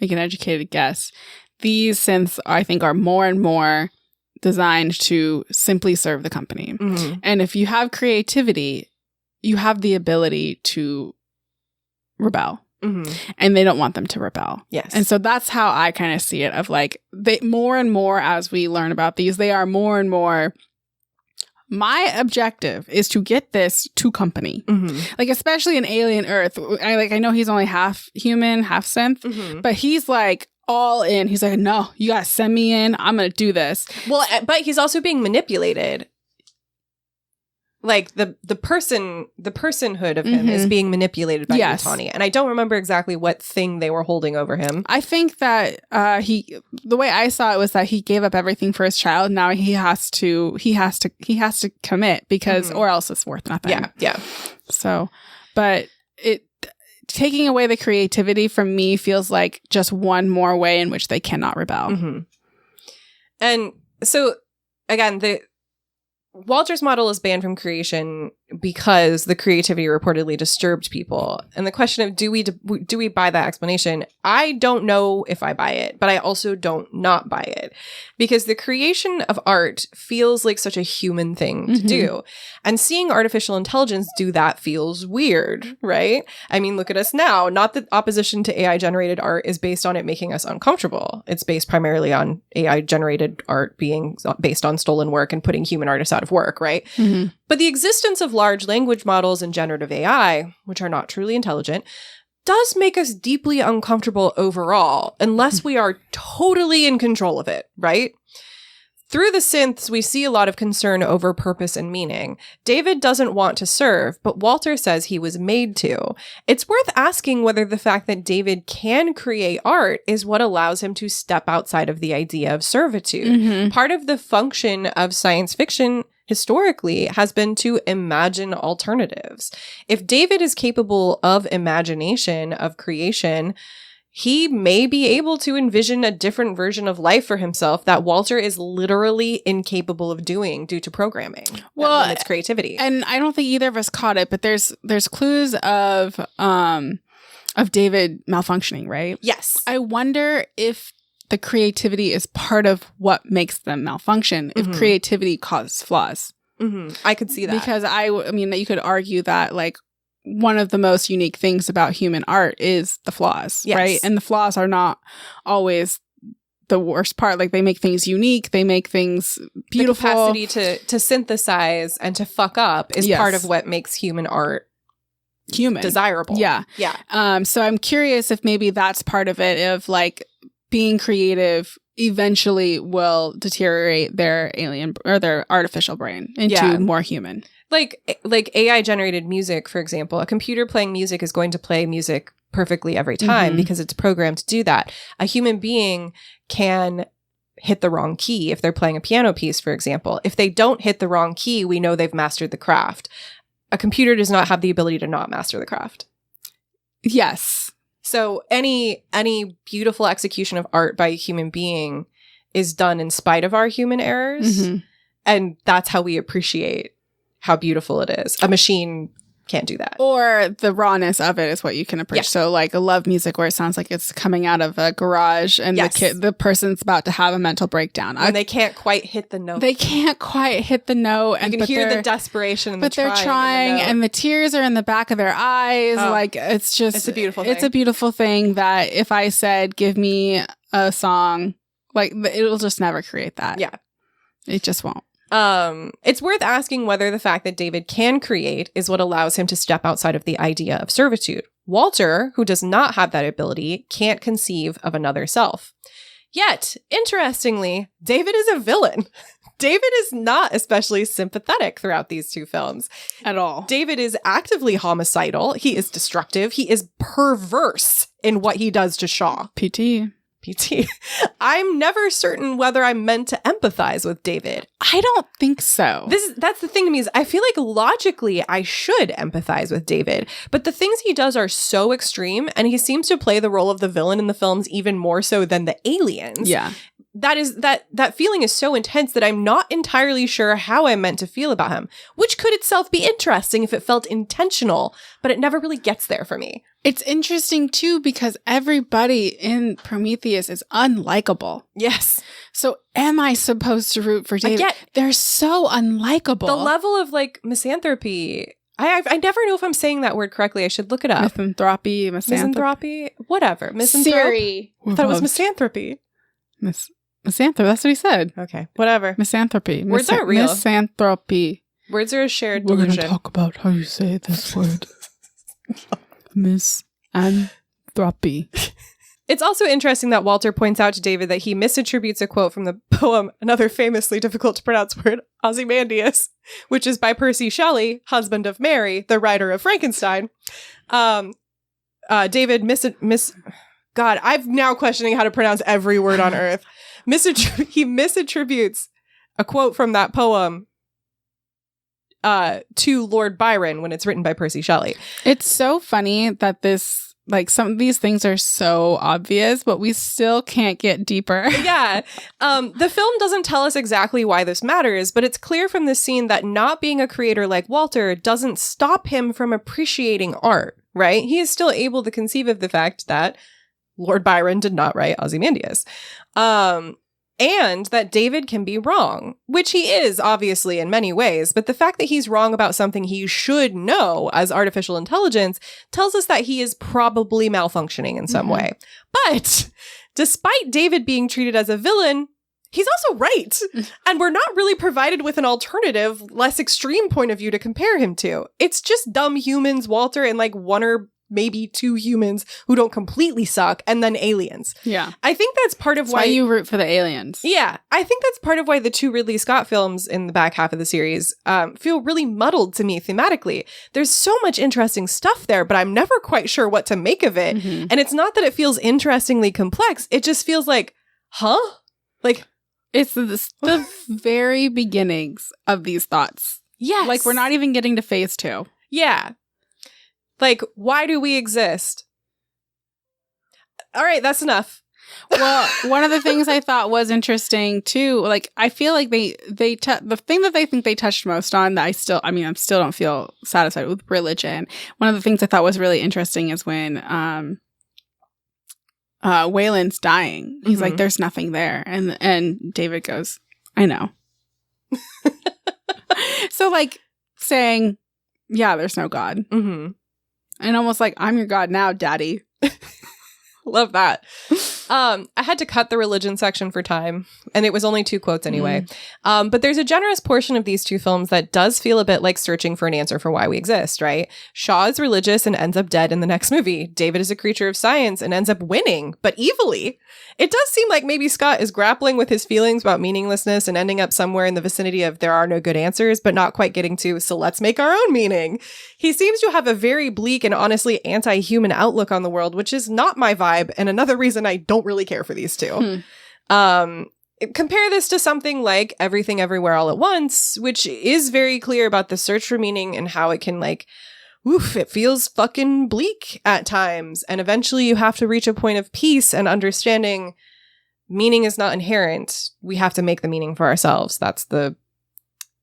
make an educated guess, these synths, I think, are more and more designed to simply serve the company. And if you have creativity, you have the ability to rebel. And they don't want them to rebel. Yes. And so that's how I kind of see it, of like, they more and more as we learn about these, they are more and more, my objective is to get this to company. Like, especially in Alien Earth, I know he's only half human, half synth, but he's like all in. He's like, no, you gotta send me in. I'm gonna do this. Well, but he's also being manipulated. Like the personhood of him is being manipulated by Yutani. And I don't remember exactly what thing they were holding over him. I think that the way I saw it was that he gave up everything for his child. Now he has to commit, because or else it's worth nothing. Yeah. So, but taking away the creativity from me feels like just one more way in which they cannot rebel. And so again, Walter's model is banned from creation because the creativity reportedly disturbed people. And the question of do we buy that explanation? I don't know if I buy it, but I also don't not buy it, because the creation of art feels like such a human thing to do. And seeing artificial intelligence do that feels weird, right? I mean, look at us now. Not that opposition to AI generated art is based on it making us uncomfortable. It's based primarily on AI generated art being based on stolen work and putting human artists out of work, right? But the existence of large language models and generative AI, which are not truly intelligent, does make us deeply uncomfortable overall, unless we are totally in control of it, right? Through the synths, we see a lot of concern over purpose and meaning. David doesn't want to serve, but Walter says he was made to. It's worth asking whether the fact that David can create art is what allows him to step outside of the idea of servitude. Part of the function of science fiction historically has been to imagine alternatives. If David is capable of imagination, of creation, he may be able to envision a different version of life for himself that Walter is literally incapable of doing due to programming. Well, limits creativity. And I don't think either of us caught it, but there's clues of David malfunctioning, right? Yes. I wonder if the creativity is part of what makes them malfunction, if creativity causes flaws. I could see that. Because I mean, you could argue that, like, one of the most unique things about human art is the flaws, right? And the flaws are not always the worst part. Like, they make things unique, they make things beautiful. The capacity to synthesize and to fuck up is part of what makes human art desirable. Yeah. So I'm curious if maybe that's part of it, of like, being creative eventually will deteriorate their alien or their artificial brain into more human. Like AI generated music, for example, a computer playing music is going to play music perfectly every time because it's programmed to do that. A human being can hit the wrong key if they're playing a piano piece, for example. If they don't hit the wrong key, we know they've mastered the craft. A computer does not have the ability to not master the craft. Yes. So any beautiful execution of art by a human being is done in spite of our human errors. Mhm. And that's how we appreciate how beautiful it is. A machine can't do that. Or the rawness of it is what you can appreciate. Yeah. So like a love music where it sounds like it's coming out of a garage and Yes. the person's about to have a mental breakdown. When they can't quite hit the note. They can't quite hit the note. You can hear the desperation and but the they're trying and and the tears are in the back of their eyes. Oh, like it's a beautiful thing. It's a beautiful thing that if I said, give me a song, like it'll just never create that. Yeah. It just won't. It's worth asking whether the fact that David can create is what allows him to step outside of the idea of servitude. Walter, who does not have that ability, can't conceive of another self. Yet, interestingly, David is a villain. David is not especially sympathetic throughout these two films. At all. David is actively homicidal. He is destructive. He is perverse in what he does to Shaw. PT. I'm never certain whether I'm meant to empathize with David. I don't think so. That's the thing to me is I feel like logically I should empathize with David, but the things he does are so extreme and he seems to play the role of the villain in the films even more so than the aliens. Yeah. That feeling is so intense that I'm not entirely sure how I'm meant to feel about him, which could itself be interesting if it felt intentional, but it never really gets there for me. It's interesting too because everybody in Prometheus is unlikable. Yes. So am I supposed to root for David? They're so unlikable. The level of like misanthropy. I never know if I'm saying that word correctly. I should look it up. Misanthropy, misanthropy, whatever. Misanthrope. Siri. I thought it was misanthropy. Misanthropy. That's what he said. Okay, whatever. Misanthropy. Words aren't real. Misanthropy. Words are a shared We're delusion. going to talk about how you say this word. Misanthropy. It's also interesting that Walter points out to David that he misattributes a quote from the poem, another famously difficult to pronounce word, Ozymandias, which is by Percy Shelley, husband of Mary, the writer of Frankenstein. David God, I'm now questioning how to pronounce every word on earth. He misattributes a quote from that poem to Lord Byron when it's written by Percy Shelley. It's so funny that some of these things are so obvious, but we still can't get deeper. Yeah. The film doesn't tell us exactly why this matters, but it's clear from this scene that not being a creator like Walter doesn't stop him from appreciating art, right? He is still able to conceive of the fact that Lord Byron did not write Ozymandias. And that David can be wrong, which he is, obviously, in many ways. But the fact that he's wrong about something he should know as artificial intelligence tells us that he is probably malfunctioning in some way. But despite David being treated as a villain, he's also right. And we're not really provided with an alternative, less extreme point of view to compare him to. It's just dumb humans, Walter, and like one or maybe two humans who don't completely suck, and then aliens. Yeah. I think that's part of why you root for the aliens. Yeah. I think that's part of why the two Ridley Scott films in the back half of the series feel really muddled to me thematically. There's so much interesting stuff there, but I'm never quite sure what to make of it. Mm-hmm. And it's not that it feels interestingly complex. It just feels like, huh? Like, it's the very beginnings of these thoughts. Yes. Like, we're not even getting to phase 2. Yeah. Like, why do we exist? All right, that's enough. Well, one of the things I thought was interesting too, like I feel like the thing that they think they touched most on that I still don't feel satisfied with religion. One of the things I thought was really interesting is when Waylon's dying. He's like, "There's nothing there," and David goes, "I know." So like saying, "Yeah, there's no God." Mm-hmm. And almost like, I'm your God now, daddy. Love that. I had to cut the religion section for time, and it was only 2 quotes anyway. But there's a generous portion of these two films that does feel a bit like searching for an answer for why we exist, right? Shaw is religious and ends up dead in the next movie. David is a creature of science and ends up winning, but evilly. It does seem like maybe Scott is grappling with his feelings about meaninglessness and ending up somewhere in the vicinity of there are no good answers, but not quite getting to, so let's make our own meaning. He seems to have a very bleak and honestly anti-human outlook on the world, which is not my vibe, and another reason I don't really care for these two. Compare this to something like Everything Everywhere All at Once, which is very clear about the search for meaning and how it can it feels fucking bleak at times. And eventually you have to reach a point of peace and understanding meaning is not inherent. We have to make the meaning for ourselves. That's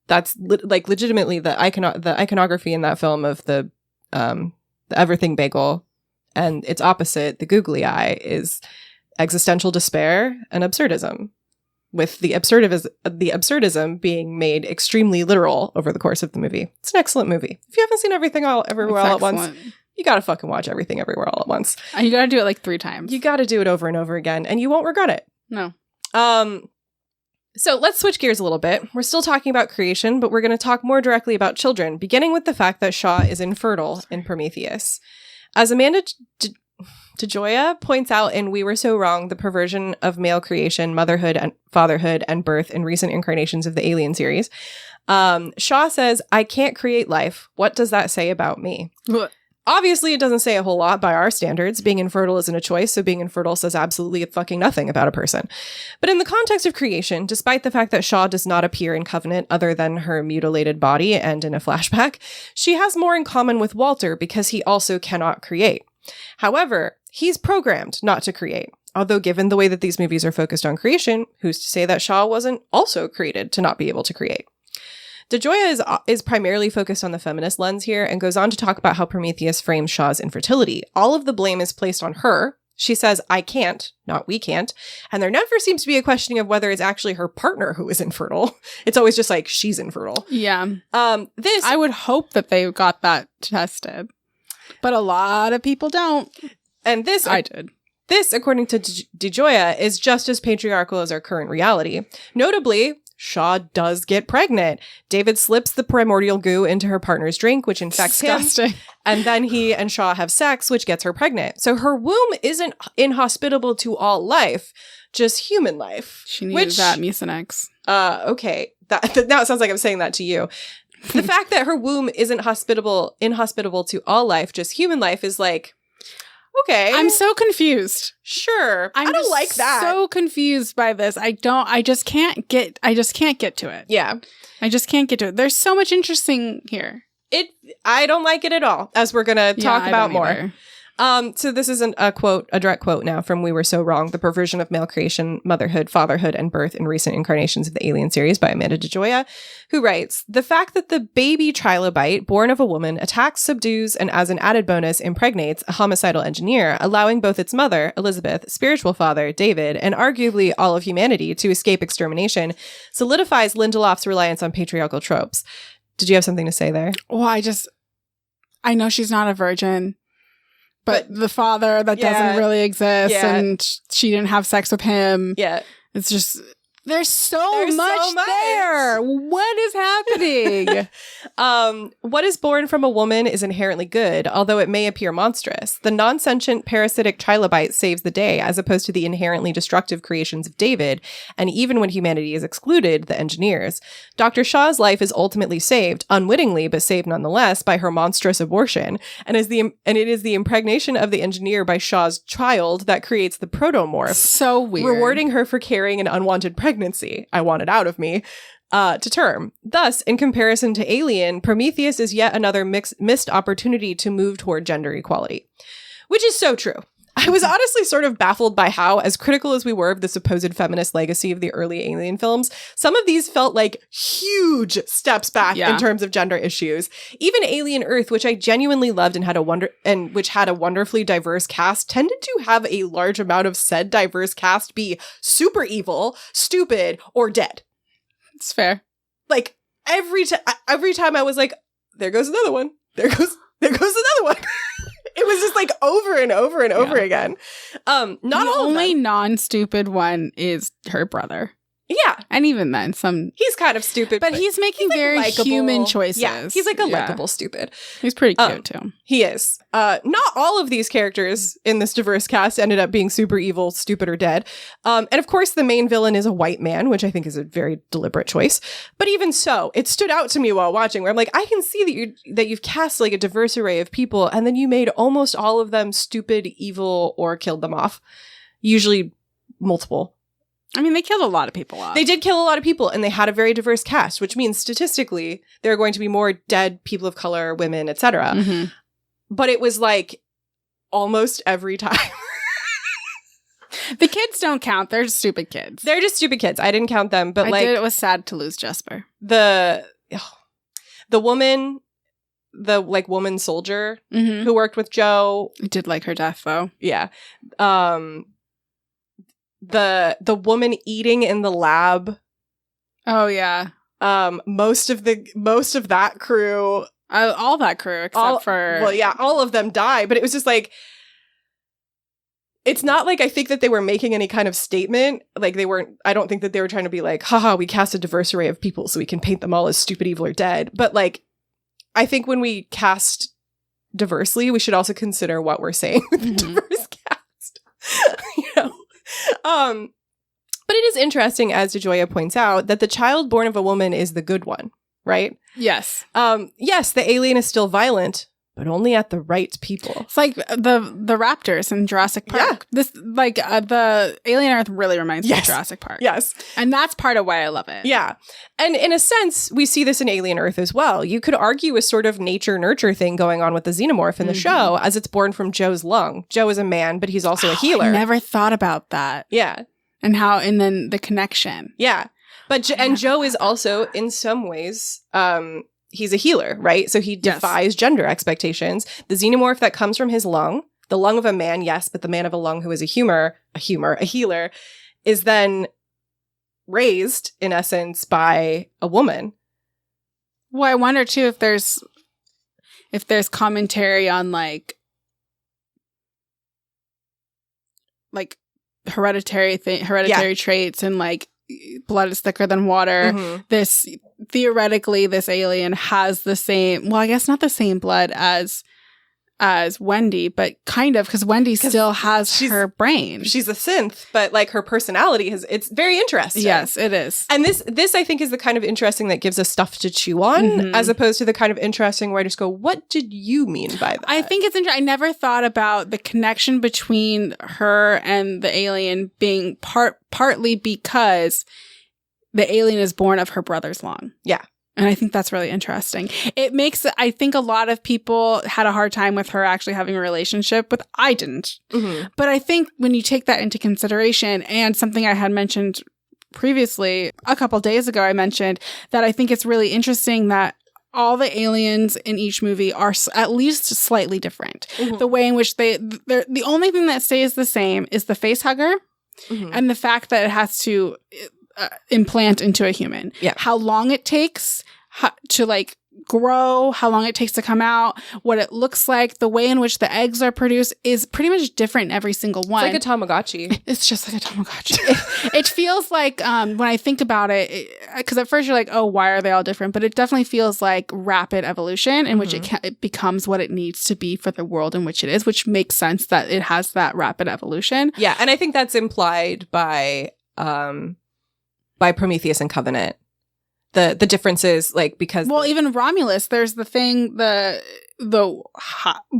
legitimately the iconography in that film of the everything bagel, and its opposite, the googly eye, is existential despair and absurdism, with the absurdism being made extremely literal over the course of the movie. It's an excellent movie. If you haven't seen Everything Everywhere All at Once, you gotta fucking watch Everything Everywhere All at Once. You gotta do it like 3 times. You gotta do it over and over again, and you won't regret it. No. So let's switch gears a little bit. We're still talking about creation, but we're going to talk more directly about children, beginning with the fact that Shaw is infertile in Prometheus. As Amanda Digioia points out in We Were So Wrong, the perversion of male creation, motherhood, and fatherhood, and birth in recent incarnations of the Alien series, Shaw says, "I can't create life. What does that say about me?" Obviously, it doesn't say a whole lot by our standards. Being infertile isn't a choice, so being infertile says absolutely fucking nothing about a person. But in the context of creation, despite the fact that Shaw does not appear in Covenant other than her mutilated body and in a flashback, she has more in common with Walter because he also cannot create. However, he's programmed not to create. Although given the way that these movies are focused on creation, who's to say that Shaw wasn't also created to not be able to create? Digioia is primarily focused on the feminist lens here and goes on to talk about how Prometheus frames Shaw's infertility. All of the blame is placed on her. She says, "I can't," not "we can't." And there never seems to be a questioning of whether it's actually her partner who is infertile. It's always just like, she's infertile. Yeah. I would hope that they got that tested. But a lot of people don't. And this... I did. This, according to Digioia, is just as patriarchal as our current reality. Notably, Shaw does get pregnant. David slips the primordial goo into her partner's drink, which infects him. And then he and Shaw have sex, which gets her pregnant. So her womb isn't inhospitable to all life, just human life. She needed that Mucinex. Okay. Now it sounds like I'm saying that to you. The fact that her womb isn't inhospitable to all life, just human life, is like, okay. I'm so confused. Sure. I don't like that. So confused by this. I just can't get to it. Yeah. I just can't get to it. There's so much interesting here. I don't like it at all, as we're going to talk about more. Either. So this is a direct quote now from We Were So Wrong, the perversion of male creation, motherhood, fatherhood, and birth in recent incarnations of the Alien series by Amanda Digioia, who writes, "The fact that the baby trilobite, born of a woman, attacks, subdues, and as an added bonus, impregnates a homicidal engineer, allowing both its mother, Elizabeth, spiritual father, David, and arguably all of humanity to escape extermination, solidifies Lindelof's reliance on patriarchal tropes." Did you have something to say there? Well, I know she's not a virgin. But the father that doesn't really exist, and she didn't have sex with him. Yeah. It's just, there's so much there. What is happening? What is born from a woman is inherently good, although it may appear monstrous. The non-sentient parasitic trilobite saves the day, as opposed to the inherently destructive creations of David, and even when humanity is excluded, the engineers. Dr. Shaw's life is ultimately saved, unwittingly, but saved nonetheless, by her monstrous abortion, and it is the impregnation of the engineer by Shaw's child that creates the protomorph. So weird. Rewarding her for carrying an unwanted pregnancy, I want it out of me, to term. Thus, in comparison to Alien, Prometheus is yet another missed opportunity to move toward gender equality. Which is so true. I was honestly sort of baffled by how, as critical as we were of the supposed feminist legacy of the early Alien films, some of these felt like huge steps back in terms of gender issues. Even Alien Earth, which I genuinely loved and which had a wonderfully diverse cast, tended to have a large amount of said diverse cast be super evil, stupid, or dead. It's fair. Like every time I was like, there goes another one. There goes another one. It was just like over and over and over again. Not the all only of them. non-stupid one is her brother. Yeah. And even then, he's kind of stupid. But he's making very likable, human choices. Yeah, he's like a likable stupid. He's pretty cute, too. He is. Not all of these characters in this diverse cast ended up being super evil, stupid, or dead. And of course, the main villain is a white man, which I think is a very deliberate choice. But even so, it stood out to me while watching, where I'm like, I can see that you've cast like a diverse array of people, and then you made almost all of them stupid, evil, or killed them off. Usually multiple. I mean, they killed a lot of people off. They did kill a lot of people, and they had a very diverse cast, which means statistically there are going to be more dead people of color, women, etc. Mm-hmm. But it was like almost every time. The kids don't count. They're just stupid kids. They're just stupid kids. I didn't count them, but It was sad to lose Jesper. The woman, the like woman soldier who worked with Joe. I did like her death though. Yeah. The woman eating in the lab. Oh yeah. Most of that crew, all that crew except for all of them die, but it was just like, it's not like I think that they were making any kind of statement. Like I don't think that they were trying to be like, haha, we cast a diverse array of people so we can paint them all as stupid, evil, or dead. But like, I think when we cast diversely, we should also consider what we're saying with the diverse cast. But it is interesting, as Digioia points out, that the child born of a woman is the good one, right? Yes. Yes, the alien is still violent, but only at the right people. It's like the raptors in Jurassic Park. Yeah. This the Alien Earth really reminds me of Jurassic Park. Yes. And that's part of why I love it. Yeah. And in a sense, we see this in Alien Earth as well. You could argue a sort of nature-nurture thing going on with the xenomorph in the show, as it's born from Joe's lung. Joe is a man, but he's also a healer. I never thought about that. Yeah. And then the connection. Yeah. But and Joe is also, in some ways, he's a healer, right? So he defies gender expectations. The xenomorph that comes from his lung, the lung of a man, yes, but the man of a lung who is a healer, is then raised, in essence, by a woman. Well, I wonder, too, if there's commentary on, like hereditary traits and, like, blood is thicker than water. This theoretically, this alien has the same, well, I guess not the same blood as Wendy, but kind of, because Wendy still has her brain. She's a synth, but like her personality it's very interesting. Yes, it is. And this I think is the kind of interesting that gives us stuff to chew on, as opposed to the kind of interesting where I just go, what did you mean by that? I think it's interesting. I never thought about the connection between her and the alien being partly because the alien is born of her brother's lung. Yeah. And I think that's really interesting. I think a lot of people had a hard time with her actually having a relationship with, I didn't. But I think when you take that into consideration, and something I had mentioned previously, a couple days ago, I mentioned that I think it's really interesting that all the aliens in each movie are at least slightly different. The way in which the only thing that stays the same is the face hugger and the fact that it has to implant into a human. Yeah. How long it takes to like grow, how long it takes to come out, what it looks like, the way in which the eggs are produced is pretty much different in every single one. It's like a Tamagotchi. It's just like a Tamagotchi. It feels like, when I think about it, because at first you're like, oh, why are they all different? But it definitely feels like rapid evolution in which it becomes what it needs to be for the world in which it is, which makes sense that it has that rapid evolution. Yeah, and I think that's implied by Prometheus and Covenant. The differences, like, because even Romulus, there's the thing,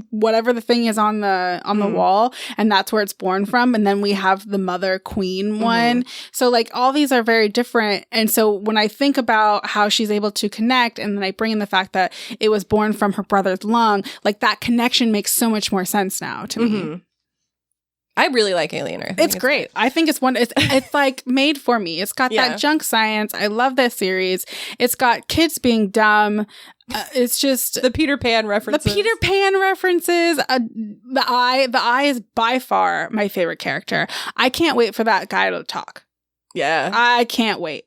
whatever the thing is on the wall, and that's where it's born from, and then we have the mother queen one. So like all these are very different, and so when I think about how she's able to connect, and then I bring in the fact that it was born from her brother's lung, like that connection makes so much more sense now to me. I really like Alien Earth. It's great. I think it's it's like made for me. It's got that junk science. I love this series. It's got kids being dumb. It's just the Peter Pan references. The eye is by far my favorite character. I can't wait for that guy to talk. Yeah. I can't wait.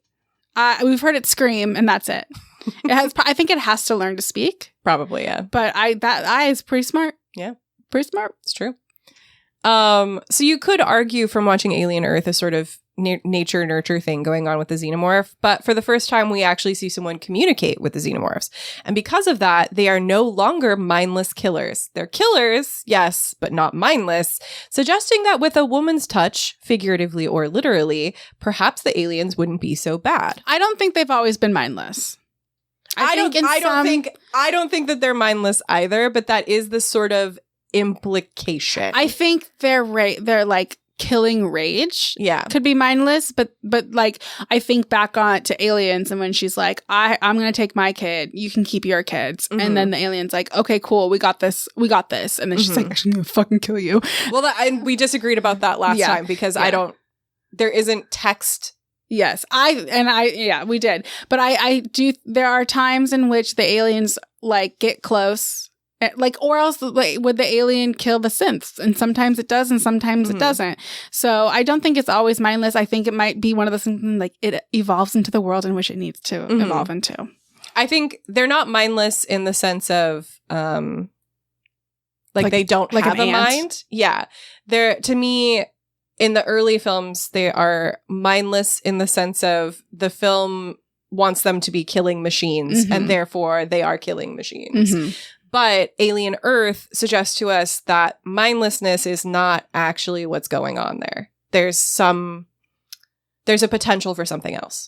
We've heard it scream and that's it. I think it has to learn to speak. Probably, yeah. But that eye is pretty smart. Yeah. Pretty smart. It's true. So you could argue from watching Alien Earth a sort of nature nurture thing going on with the xenomorph, but for the first time we actually see someone communicate with the xenomorphs. And because of that, they are no longer mindless killers. They're killers, yes, but not mindless, suggesting that with a woman's touch, figuratively or literally, perhaps the aliens wouldn't be so bad. I don't think they've always been mindless. I don't think that they're mindless either, but that is the sort of implication. I think they're right. They're like killing rage Yeah. could be mindless, but like I think back on to Aliens, and when she's like, I'm gonna take my kid, you can keep your kids, and then the alien's like, okay, cool, we got this, and then she's like, I'm gonna fucking kill you. Well, we disagreed about that last time because there isn't text. Yes, we did, but I do. There are times in which the aliens like get close. Like, or else, like, would the alien kill the synths? And sometimes it does, and sometimes it doesn't. So I don't think it's always mindless. I think it might be one of those things like it evolves into the world in which it needs to evolve into. I think they're not mindless in the sense of, like they don't like have an a ant. mind. Yeah, to me, in the early films, they are mindless in the sense of the film wants them to be killing machines, and therefore they are killing machines. But Alien Earth suggests to us that mindlessness is not actually what's going on there. There's a potential for something else.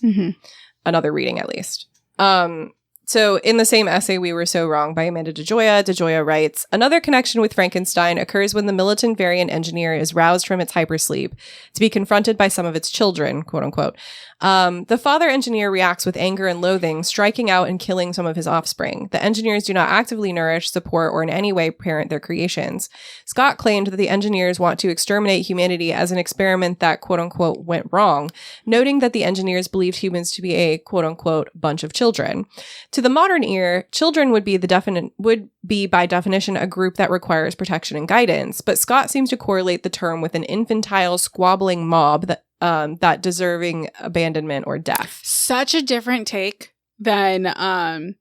Another reading, at least. So in the same essay, We Were So Wrong by Amanda Digioia writes, another connection with Frankenstein occurs when the militant variant engineer is roused from its hypersleep to be confronted by some of its children, quote unquote. The father engineer reacts with anger and loathing, striking out and killing some of his offspring. The engineers do not actively nourish, support, or in any way parent their creations. Scott claimed that the engineers want to exterminate humanity as an experiment that, quote unquote, went wrong, noting that the engineers believed humans to be a, quote unquote, bunch of children. To the modern ear, children would be by definition a group that requires protection and guidance, but Scott seems to correlate the term with an infantile, squabbling mob that deserving abandonment or death. Such a different take than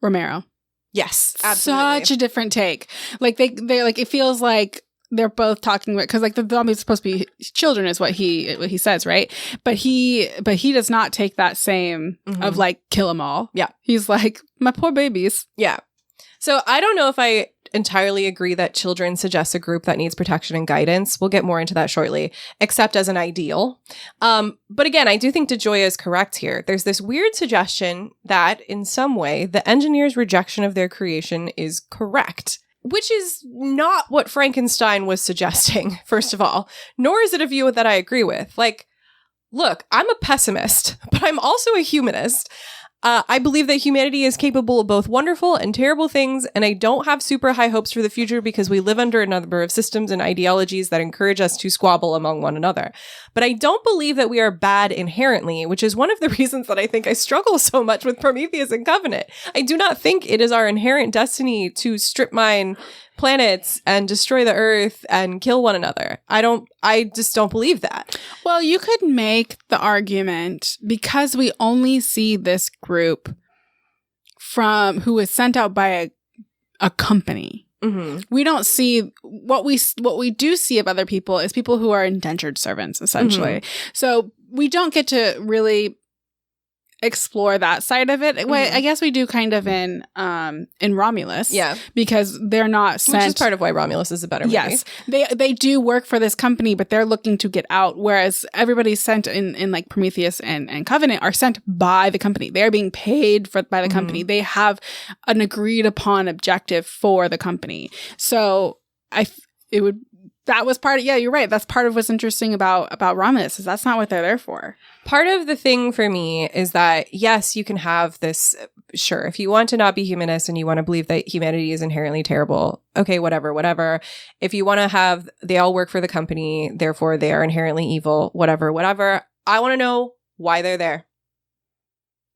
Romero. Yes, absolutely. Such a different take. Like they're like, it feels like they're both talking about, because like the zombies are supposed to be children is what he says, right? But he does not take that same of like kill them all. Yeah, he's like, my poor babies. Yeah. So I don't know if I entirely agree that children suggest a group that needs protection and guidance. We'll get more into that shortly, except as an ideal. But again, I do think Digioia is correct here. There's this weird suggestion that in some way the engineer's rejection of their creation is correct, which is not what Frankenstein was suggesting, first of all, nor is it a view that I agree with. Like, look, I'm a pessimist, but I'm also a humanist. I believe that humanity is capable of both wonderful and terrible things, and I don't have super high hopes for the future because we live under a number of systems and ideologies that encourage us to squabble among one another. But I don't believe that we are bad inherently, which is one of the reasons that I think I struggle so much with Prometheus and Covenant. I do not think it is our inherent destiny to strip mine planets and destroy the earth and kill one another. I just don't believe that. Well, you could make the argument, because we only see this group from who is sent out by a company. We don't see what we do see of other people is people who are indentured servants, essentially. So we don't get to really explore that side of it. I guess we do kind of in Romulus. Yeah. Because they're not sent. Which is part of why Romulus is a better movie. Yes. They do work for this company, but they're looking to get out. Whereas everybody sent in like Prometheus and Covenant are sent by the company. They're being paid by the company. They have an agreed upon objective for the company. So that was part of, yeah, you're right. That's part of what's interesting about Romulus is that's not what they're there for. Part of the thing for me is that, yes, you can have this, sure, if you want to not be humanist and you want to believe that humanity is inherently terrible, okay, whatever. If you want to have, they all work for the company, therefore they are inherently evil, whatever. I want to know why they're there.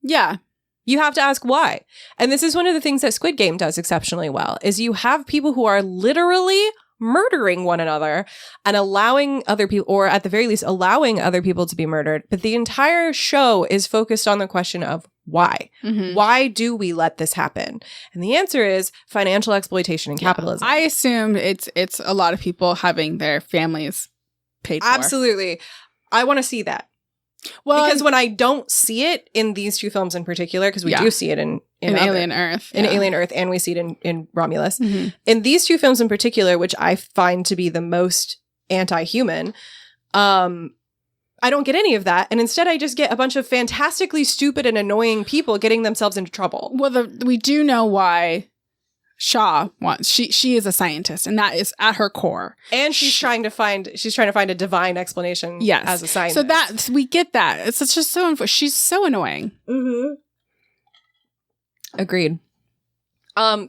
Yeah. You have to ask why. And this is one of the things that Squid Game does exceptionally well, is you have people who are literally murdering one another and allowing other people, or at the very least allowing other people to be murdered. But the entire show is focused on the question of why. Why do we let this happen? And the answer is financial exploitation and capitalism. I assume it's a lot of people having their families paid for. Absolutely. I want to see that. Well, because when I don't see it in these two films in particular, because we do see it in Alien Earth. In Alien Earth, and we see it in Romulus. In these two films in particular, which I find to be the most anti-human, I don't get any of that. And instead, I just get a bunch of fantastically stupid and annoying people getting themselves into trouble. Well, we do know why Shaw wants. She is a scientist, and that is at her core. And she's trying to find a divine explanation as a scientist. So that we get that. It's just so she's so annoying. Mm-hmm. Agreed.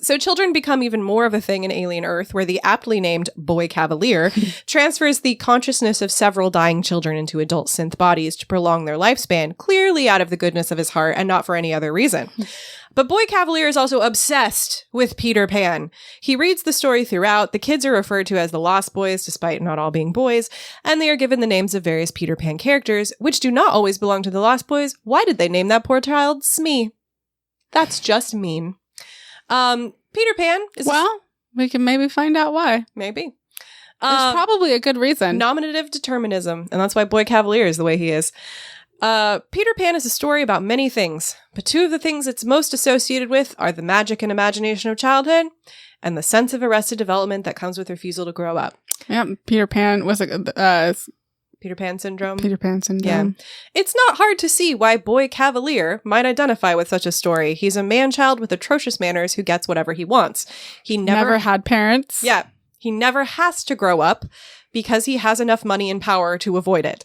So children become even more of a thing in Alien Earth, where the aptly named Boy Cavalier transfers the consciousness of several dying children into adult synth bodies to prolong their lifespan, clearly out of the goodness of his heart and not for any other reason. But Boy Cavalier is also obsessed with Peter Pan. He reads the story throughout. The kids are referred to as the Lost Boys, despite not all being boys, and they are given the names of various Peter Pan characters, which do not always belong to the Lost Boys. Why did they name that poor child Smee? That's just mean. Peter Pan is... Well, we can maybe find out why. Maybe. There's probably a good reason. Nominative determinism, and that's why Boy Cavalier is the way he is. Peter Pan is a story about many things, but two of the things it's most associated with are the magic and imagination of childhood and the sense of arrested development that comes with refusal to grow up. Yeah, Peter Pan was Peter Pan syndrome. Peter Pan syndrome. Yeah. It's not hard to see why Boy Cavalier might identify with such a story. He's a man-child with atrocious manners who gets whatever he wants. He never had parents. Yeah. He never has to grow up because he has enough money and power to avoid it.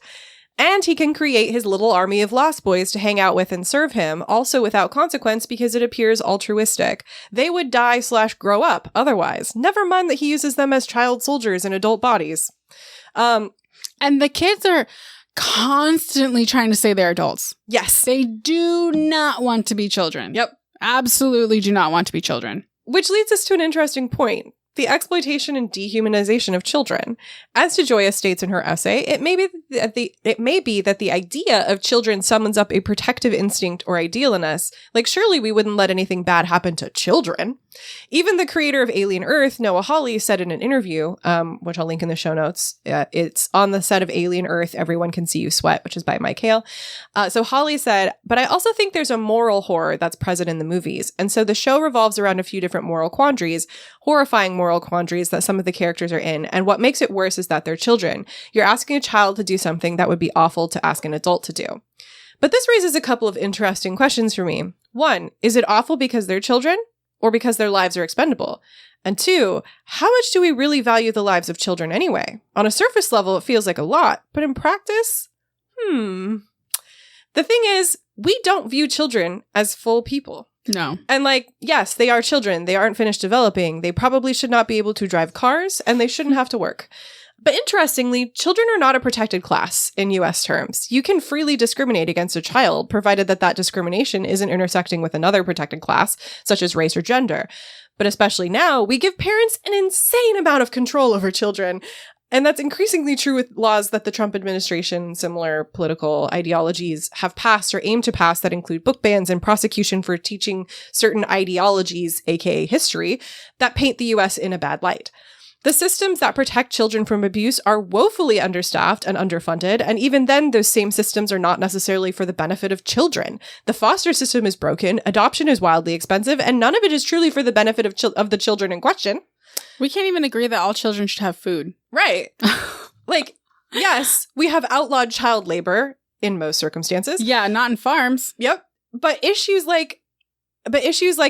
And he can create his little army of Lost Boys to hang out with and serve him, also without consequence because it appears altruistic. They would die/grow up otherwise. Never mind that he uses them as child soldiers in adult bodies. And the kids are constantly trying to say they're adults. Yes. They do not want to be children. Yep. Absolutely do not want to be children. Which leads us to an interesting point. The exploitation and dehumanization of children. As Digioia states in her essay, it may be that the idea of children summons up a protective instinct or ideal in us. Like, surely we wouldn't let anything bad happen to children. Even the creator of Alien Earth, Noah Hawley, said in an interview, which I'll link in the show notes, it's on the set of Alien Earth, Everyone Can See You Sweat, which is by Mike Hale. So Hawley said, but I also think there's a moral horror that's present in the movies. And so the show revolves around a few different moral quandaries, horrifying moral quandaries that some of the characters are in. And what makes it worse is that they're children. You're asking a child to do something that would be awful to ask an adult to do. But this raises a couple of interesting questions for me. One, is it awful because they're children or because their lives are expendable? And two, how much do we really value the lives of children anyway? On a surface level, it feels like a lot, but in practice, The thing is, we don't view children as full people. No. And yes, they are children. They aren't finished developing. They probably should not be able to drive cars, and they shouldn't have to work. But interestingly, children are not a protected class in US terms. You can freely discriminate against a child, provided that discrimination isn't intersecting with another protected class, such as race or gender. But especially now, we give parents an insane amount of control over children. And that's increasingly true with laws that the Trump administration, similar political ideologies, have passed or aim to pass that include book bans and prosecution for teaching certain ideologies, aka history, that paint the US in a bad light. The systems that protect children from abuse are woefully understaffed and underfunded, and even then, those same systems are not necessarily for the benefit of children. The foster system is broken, adoption is wildly expensive, and none of it is truly for the benefit of the children in question. We can't even agree that all children should have food. Right. Yes, we have outlawed child labor in most circumstances. Yeah, not in farms. Yep. But issues like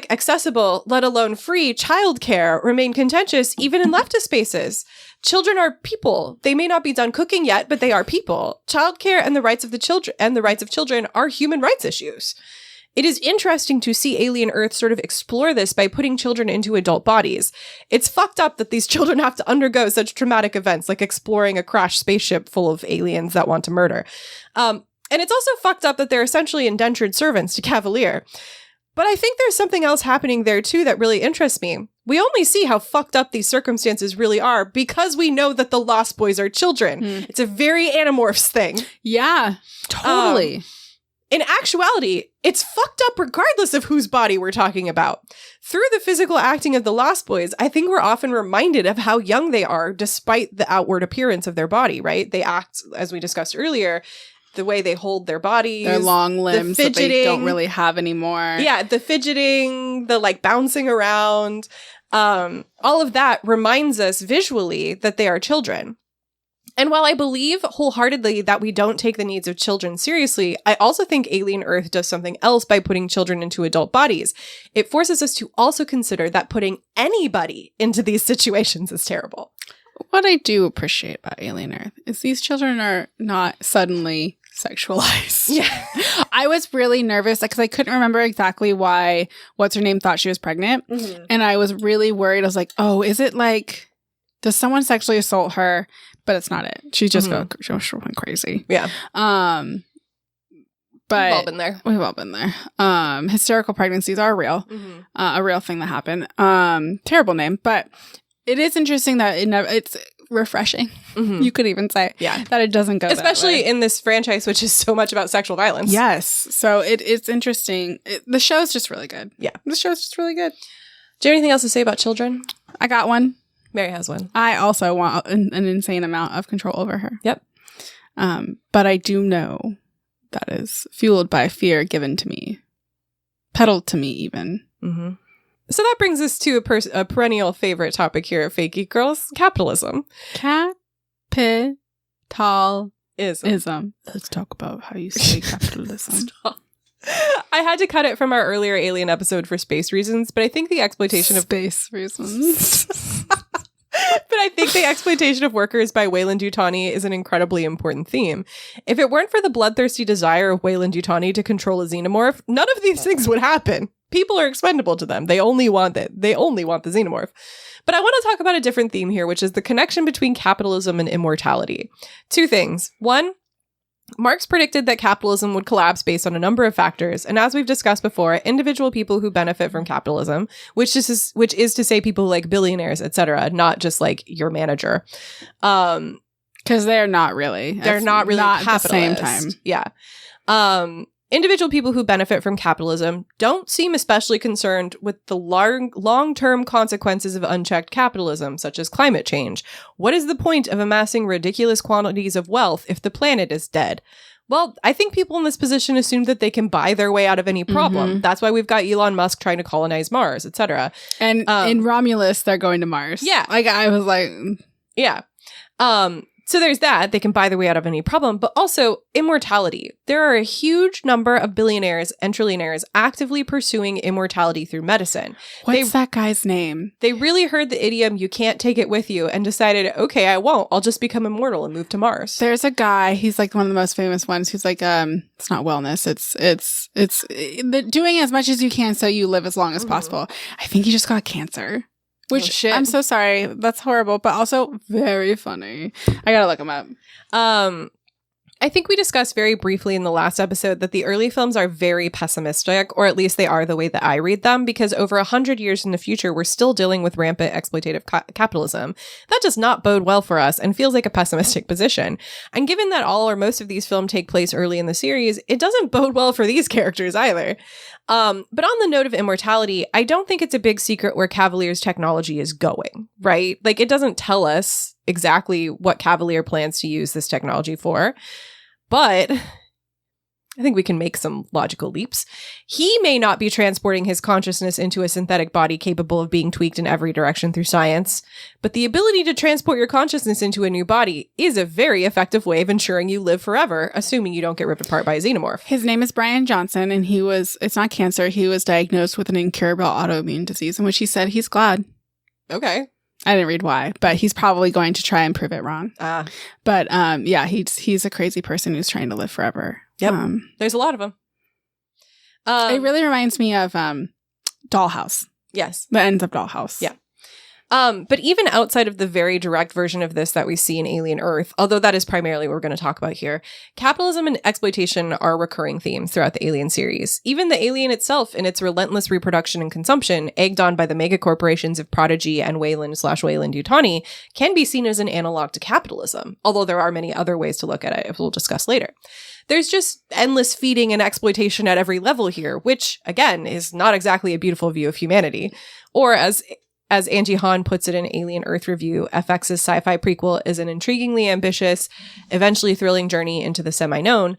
accessible, let alone free, childcare remain contentious even in leftist spaces. Children are people. They may not be done cooking yet, but they are people. Childcare and the rights of children are human rights issues. It is interesting to see Alien Earth sort of explore this by putting children into adult bodies. It's fucked up that these children have to undergo such traumatic events like exploring a crashed spaceship full of aliens that want to murder. And it's also fucked up that they're essentially indentured servants to Cavalier. But I think there's something else happening there too that really interests me. We only see how fucked up these circumstances really are because we know that the Lost Boys are children. It's a very Animorphs thing. Yeah, totally. In actuality, it's fucked up regardless of whose body we're talking about. Through the physical acting of the Lost Boys, I think we're often reminded of how young they are despite the outward appearance of their body, right? They act, as we discussed earlier, the way they hold their bodies. Their long limbs that they don't really have anymore. Yeah, the fidgeting, the bouncing around. All of that reminds us visually that they are children. And while I believe wholeheartedly that we don't take the needs of children seriously, I also think Alien Earth does something else by putting children into adult bodies. It forces us to also consider that putting anybody into these situations is terrible. What I do appreciate about Alien Earth is these children are not suddenly sexualized. Yeah. I was really nervous because I couldn't remember exactly why what's-her-name thought she was pregnant. Mm-hmm. And I was really worried. I was like, oh, is it like, does someone sexually assault her? But it's not it. She just she went crazy. Yeah. But We've all been there. We've all been there. Hysterical pregnancies are real. Mm-hmm. A real thing that happened. Terrible name, but it is interesting that it's refreshing. Mm-hmm. You could even say that it doesn't go especially that way. in this franchise, which is so much about sexual violence. Yes. So it's interesting. The show's just really good. Yeah. The show's just really good. Do you have anything else to say about children? I got one. Mary has one. I also want an insane amount of control over her. Yep. But I do know that is fueled by fear given to me. Peddled to me, even. Mm-hmm. So that brings us to a perennial favorite topic here at Fake Geek Girls, capitalism. Capitalism. Ism. Let's talk about how you say capitalism. I had to cut it from our earlier Alien episode for space reasons, but I think the exploitation of space reasons. But I think the exploitation of workers by Weyland-Yutani is an incredibly important theme. If it weren't for the bloodthirsty desire of Weyland-Yutani to control a xenomorph, none of these things would happen. People are expendable to them. They only want the xenomorph. But I want to talk about a different theme here, which is the connection between capitalism and immortality. Two things. One, Marx predicted that capitalism would collapse based on a number of factors, and as we've discussed before, individual people who benefit from capitalism, which is to say people like billionaires, etc., not just like your manager, because they're not really capitalist. At the same time. Yeah. Individual people who benefit from capitalism don't seem especially concerned with the long-term consequences of unchecked capitalism, such as climate change. What is the point of amassing ridiculous quantities of wealth if the planet is dead? Well, I think people in this position assume that they can buy their way out of any problem. Mm-hmm. That's why we've got Elon Musk trying to colonize Mars, etc. And in Romulus, they're going to Mars. Yeah. Like, I was like... Yeah. So there's that. They can buy their way out of any problem, but also immortality. There are a huge number of billionaires and trillionaires actively pursuing immortality through medicine. What's that guy's name? They really heard the idiom, you can't take it with you, and decided, okay, I won't. I'll just become immortal and move to Mars. There's a guy, he's like one of the most famous ones, who's like, it's not wellness. It's doing as much as you can so you live as long as possible. I think he just got cancer. Which, shit. I'm so sorry. That's horrible, but also very funny. I gotta look him up. I think we discussed very briefly in the last episode that the early films are very pessimistic, or at least they are the way that I read them, because over 100 years in the future, we're still dealing with rampant exploitative capitalism. That does not bode well for us and feels like a pessimistic position. And given that all or most of these films take place early in the series, it doesn't bode well for these characters either. But on the note of immortality, I don't think it's a big secret where Cavalier's technology is going, right? Like, it doesn't tell us exactly what Cavalier plans to use this technology for. But I think we can make some logical leaps. He may not be transporting his consciousness into a synthetic body capable of being tweaked in every direction through science, but the ability to transport your consciousness into a new body is a very effective way of ensuring you live forever, assuming you don't get ripped apart by a xenomorph. His name is Brian Johnson, and it's not cancer. He was diagnosed with an incurable autoimmune disease, in which he said he's glad. Okay. I didn't read why, but he's probably going to try and prove it wrong. But yeah, he's a crazy person who's trying to live forever. Yep. There's a lot of them. It really reminds me of Dollhouse. Yes. The ends of Dollhouse. Yeah. But even outside of the very direct version of this that we see in Alien Earth, although that is primarily what we're going to talk about here, capitalism and exploitation are recurring themes throughout the Alien series. Even the alien itself, in its relentless reproduction and consumption, egged on by the megacorporations of Prodigy and Weyland/Weyland-Yutani, can be seen as an analog to capitalism, although there are many other ways to look at it, as we'll discuss later. There's just endless feeding and exploitation at every level here, which, again, is not exactly a beautiful view of humanity. Or as Angie Hahn puts it in Alien Earth Review, FX's sci-fi prequel is an intriguingly ambitious, eventually thrilling journey into the semi-known.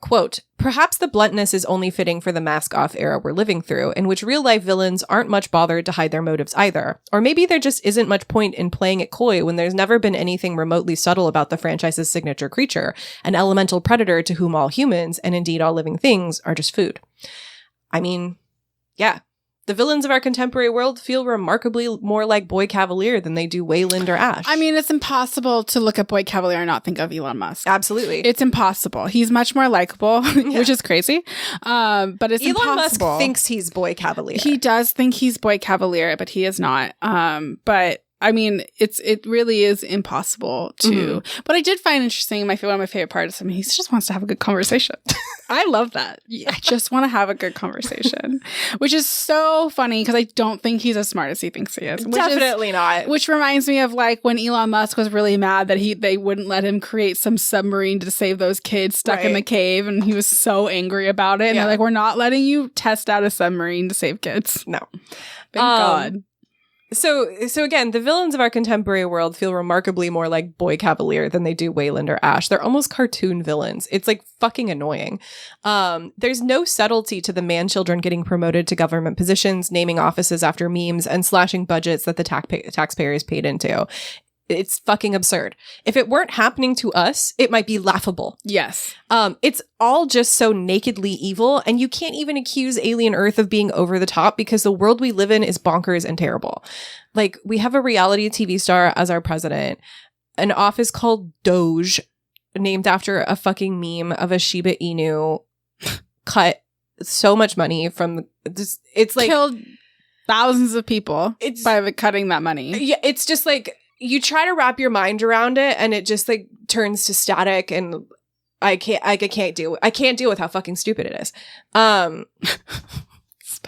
Quote, perhaps the bluntness is only fitting for the mask-off era we're living through, in which real-life villains aren't much bothered to hide their motives either. Or maybe there just isn't much point in playing it coy when there's never been anything remotely subtle about the franchise's signature creature, an elemental predator to whom all humans, and indeed all living things, are just food. I mean, yeah. The villains of our contemporary world feel remarkably more like Boy Cavalier than they do Wayland or Ash. I mean, it's impossible to look at Boy Cavalier and not think of Elon Musk. Absolutely. It's impossible. He's much more likable, which is crazy. But it's Elon impossible. Musk thinks he's Boy Cavalier. He does think he's Boy Cavalier, but he is not. But I mean, it really is impossible to. But I did find interesting. One of my favorite parts. I mean, he just wants to have a good conversation. I love that. I just want to have a good conversation, which is so funny because I don't think he's as smart as he thinks he is. Definitely not. Which reminds me of like when Elon Musk was really mad that they wouldn't let him create some submarine to save those kids stuck in the cave, and he was so angry about it. And they're like, "We're not letting you test out a submarine to save kids." No, thank God. So again, the villains of our contemporary world feel remarkably more like Boy Cavalier than they do Wayland or Ash. They're almost cartoon villains. It's like fucking annoying. There's no subtlety to the man-children getting promoted to government positions, naming offices after memes, and slashing budgets that the taxpayers paid into. It's fucking absurd. If it weren't happening to us, it might be laughable. Yes. It's all just so nakedly evil, and you can't even accuse Alien Earth of being over the top because the world we live in is bonkers and terrible. Like, we have a reality TV star as our president, an office called Doge, named after a fucking meme of a Shiba Inu, cut so much money from this. It's like killed thousands of people by cutting that money. Yeah, it's just like you try to wrap your mind around it, and it just like turns to static, and I can't deal with how fucking stupid it is.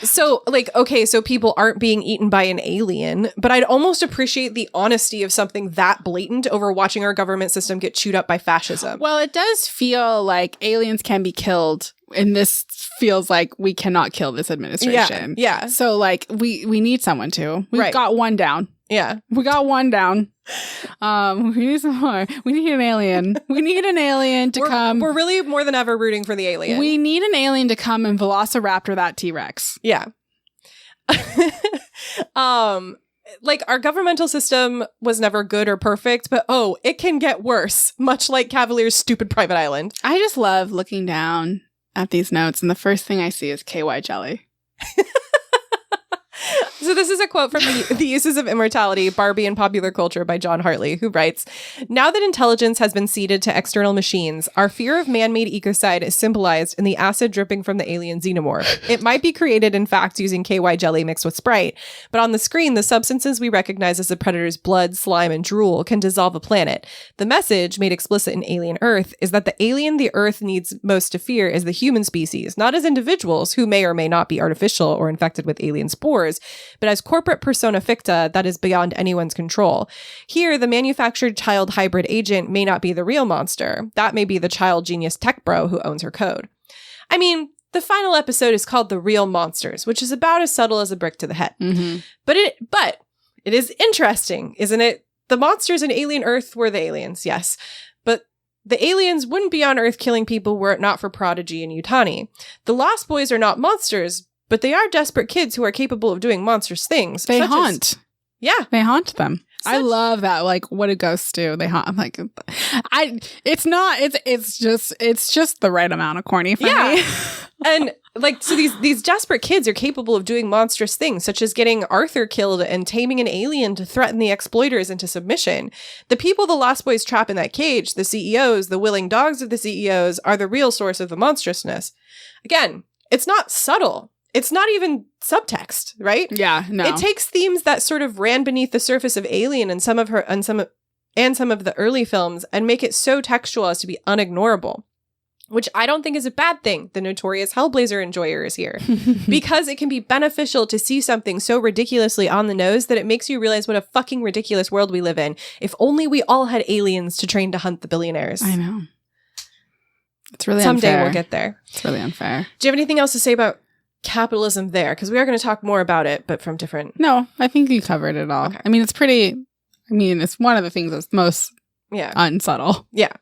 So like, okay, so people aren't being eaten by an alien, but I'd almost appreciate the honesty of something that blatant over watching our government system get chewed up by fascism. Well, it does feel like aliens can be killed, and this feels like we cannot kill this administration. Yeah. So like we need someone to. We've got one down. Yeah. We got one down. We need some more. We need an alien. We need an alien to come. We're really more than ever rooting for the alien. We need an alien to come and velociraptor that T-Rex. Yeah. Like, our governmental system was never good or perfect, but it can get worse, much like Cavalier's stupid private island. I just love looking down at these notes, and the first thing I see is KY jelly. So this is a quote from the Uses of Immortality, Barbie and Popular Culture by John Hartley, who writes, "Now that intelligence has been ceded to external machines, our fear of man-made ecocide is symbolized in the acid dripping from the alien xenomorph. It might be created, in fact, using KY jelly mixed with Sprite, but on the screen, the substances we recognize as the predator's blood, slime, and drool can dissolve a planet. The message, made explicit in Alien Earth, is that the alien the Earth needs most to fear is the human species, not as individuals who may or may not be artificial or infected with alien spores, but as corporate persona ficta that is beyond anyone's control. Here, the manufactured child hybrid agent may not be the real monster. That may be the child genius tech bro who owns her code." I mean, the final episode is called The Real Monsters, which is about as subtle as a brick to the head. Mm-hmm. But it is interesting, isn't it? The monsters in Alien Earth were the aliens, yes. But the aliens wouldn't be on Earth killing people were it not for Prodigy and Yutani. The Lost Boys are not monsters, but they are desperate kids who are capable of doing monstrous things. They haunt. They haunt them. I love that. Like, what do ghosts do? They haunt. I'm like, it's just the right amount of corny for me. And like, so these desperate kids are capable of doing monstrous things, such as getting Arthur killed and taming an alien to threaten the exploiters into submission. The people the Lost Boys trap in that cage, the CEOs, the willing dogs of the CEOs, are the real source of the monstrousness. Again, it's not subtle. It's not even subtext, right? Yeah, no. It takes themes that sort of ran beneath the surface of Alien and some of the early films and make it so textual as to be unignorable, which I don't think is a bad thing. The notorious Hellblazer enjoyer is here because it can be beneficial to see something so ridiculously on the nose that it makes you realize what a fucking ridiculous world we live in. If only we all had aliens to train to hunt the billionaires. I know. It's really Someday unfair. we'll get there. It's really unfair. Do you have anything else to say about capitalism there? Because we are going to talk more about it, but from different... No, I think you covered it all. Okay. I mean, it's one of the things that's most unsubtle. Yeah.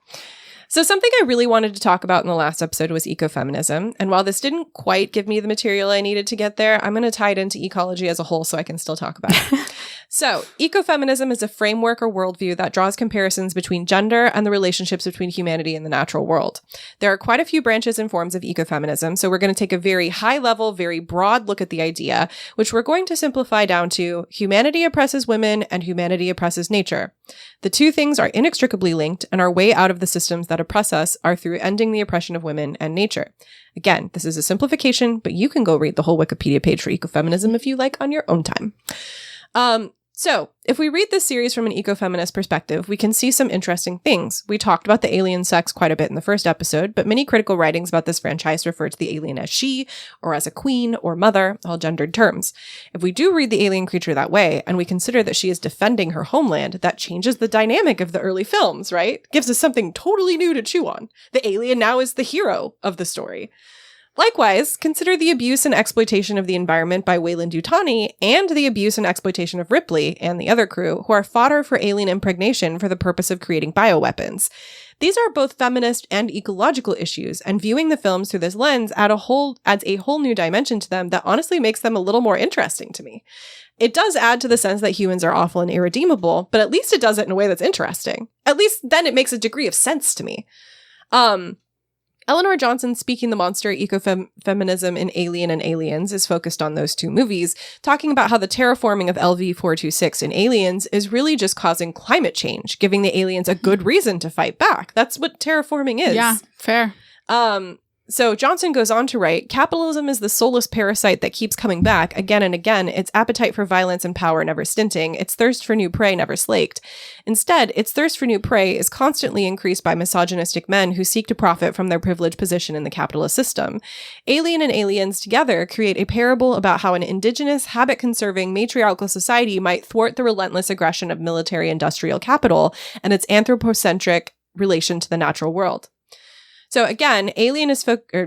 So something I really wanted to talk about in the last episode was ecofeminism. And while this didn't quite give me the material I needed to get there, I'm going to tie it into ecology as a whole so I can still talk about it. So ecofeminism is a framework or worldview that draws comparisons between gender and the relationships between humanity and the natural world. There are quite a few branches and forms of ecofeminism, so we're going to take a very high level, very broad look at the idea, which we're going to simplify down to humanity oppresses women and humanity oppresses nature. The two things are inextricably linked, and our way out of the systems that oppress us are through ending the oppression of women and nature. Again, this is a simplification, but you can go read the whole Wikipedia page for ecofeminism if you like on your own time. So, if we read this series from an ecofeminist perspective, we can see some interesting things. We talked about the alien sex quite a bit in the first episode, but many critical writings about this franchise refer to the alien as she, or as a queen, or mother, all gendered terms. If we do read the alien creature that way, and we consider that she is defending her homeland, that changes the dynamic of the early films, right? Gives us something totally new to chew on. The alien now is the hero of the story. Likewise, consider the abuse and exploitation of the environment by Weyland-Yutani and the abuse and exploitation of Ripley and the other crew, who are fodder for alien impregnation for the purpose of creating bioweapons. These are both feminist and ecological issues, and viewing the films through this lens adds a whole new dimension to them that honestly makes them a little more interesting to me. It does add to the sense that humans are awful and irredeemable, but at least it does it in a way that's interesting. At least then it makes a degree of sense to me. Eleanor Johnson, Speaking the Monster, Ecofeminism in Alien and Aliens, is focused on those two movies, talking about how the terraforming of LV-426 in Aliens is really just causing climate change, giving the aliens a good reason to fight back. That's what terraforming is. Yeah, fair. So Johnson goes on to write, capitalism is the soulless parasite that keeps coming back again and again, its appetite for violence and power never stinting, its thirst for new prey never slaked. Instead, its thirst for new prey is constantly increased by misogynistic men who seek to profit from their privileged position in the capitalist system. Alien and Aliens together create a parable about how an indigenous, habit-conserving, matriarchal society might thwart the relentless aggression of military-industrial capital and its anthropocentric relation to the natural world. So again,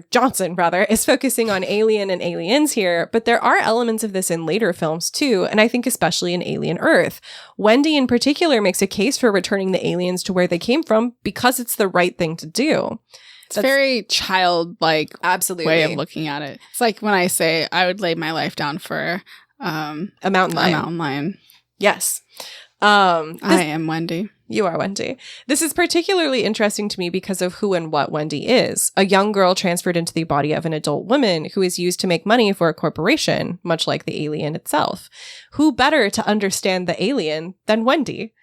Johnson is focusing on Alien and Aliens here, but there are elements of this in later films too, and I think especially in Alien Earth. Wendy in particular makes a case for returning the aliens to where they came from because it's the right thing to do. It's very childlike absolutely way of looking at it. It's like when I say I would lay my life down for a mountain lion. A mountain lion. Yes. I am Wendy. You are Wendy. This is particularly interesting to me because of who and what Wendy is. A young girl transferred into the body of an adult woman who is used to make money for a corporation, much like the alien itself. Who better to understand the alien than Wendy?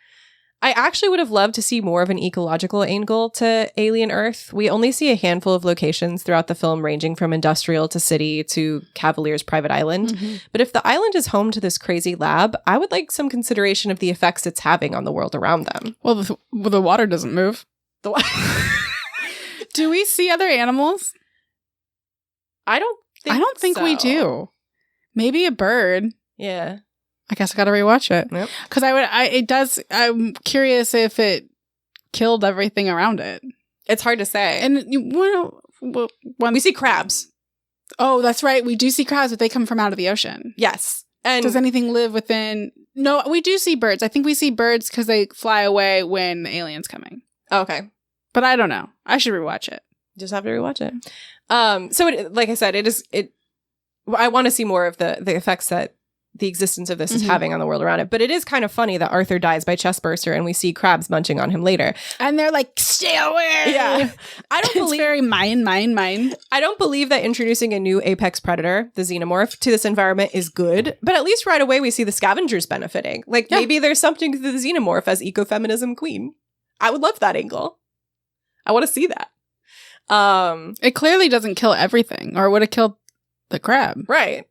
I actually would have loved to see more of an ecological angle to Alien Earth. We only see a handful of locations throughout the film, ranging from industrial to city to Cavalier's private island. Mm-hmm. But if the island is home to this crazy lab, I would like some consideration of the effects it's having on the world around them. Well, the water doesn't move. Do we see other animals? I don't think we do. Maybe a bird. Yeah. I guess I gotta rewatch it. Yep. Because I'm curious if it killed everything around it. It's hard to say. And we see crabs. Oh, that's right. We do see crabs, but they come from out of the ocean. Yes. And does anything live within? No, we do see birds. I think we see birds because they fly away when the alien's coming. Okay. But I don't know. I should rewatch it. Just have to rewatch it. So like I said, I want to see more of the effects that the existence of this is having on the world around it. But it is kind of funny that Arthur dies by chestburster and we see crabs munching on him later. And they're like, stay away! Yeah. I don't believe... It's very mine. I don't believe that introducing a new apex predator, the xenomorph, to this environment is good. But at least right away we see the scavengers benefiting. Maybe there's something to the xenomorph as ecofeminism queen. I would love that angle. I want to see that. It clearly doesn't kill everything, or would have killed the crab. Right.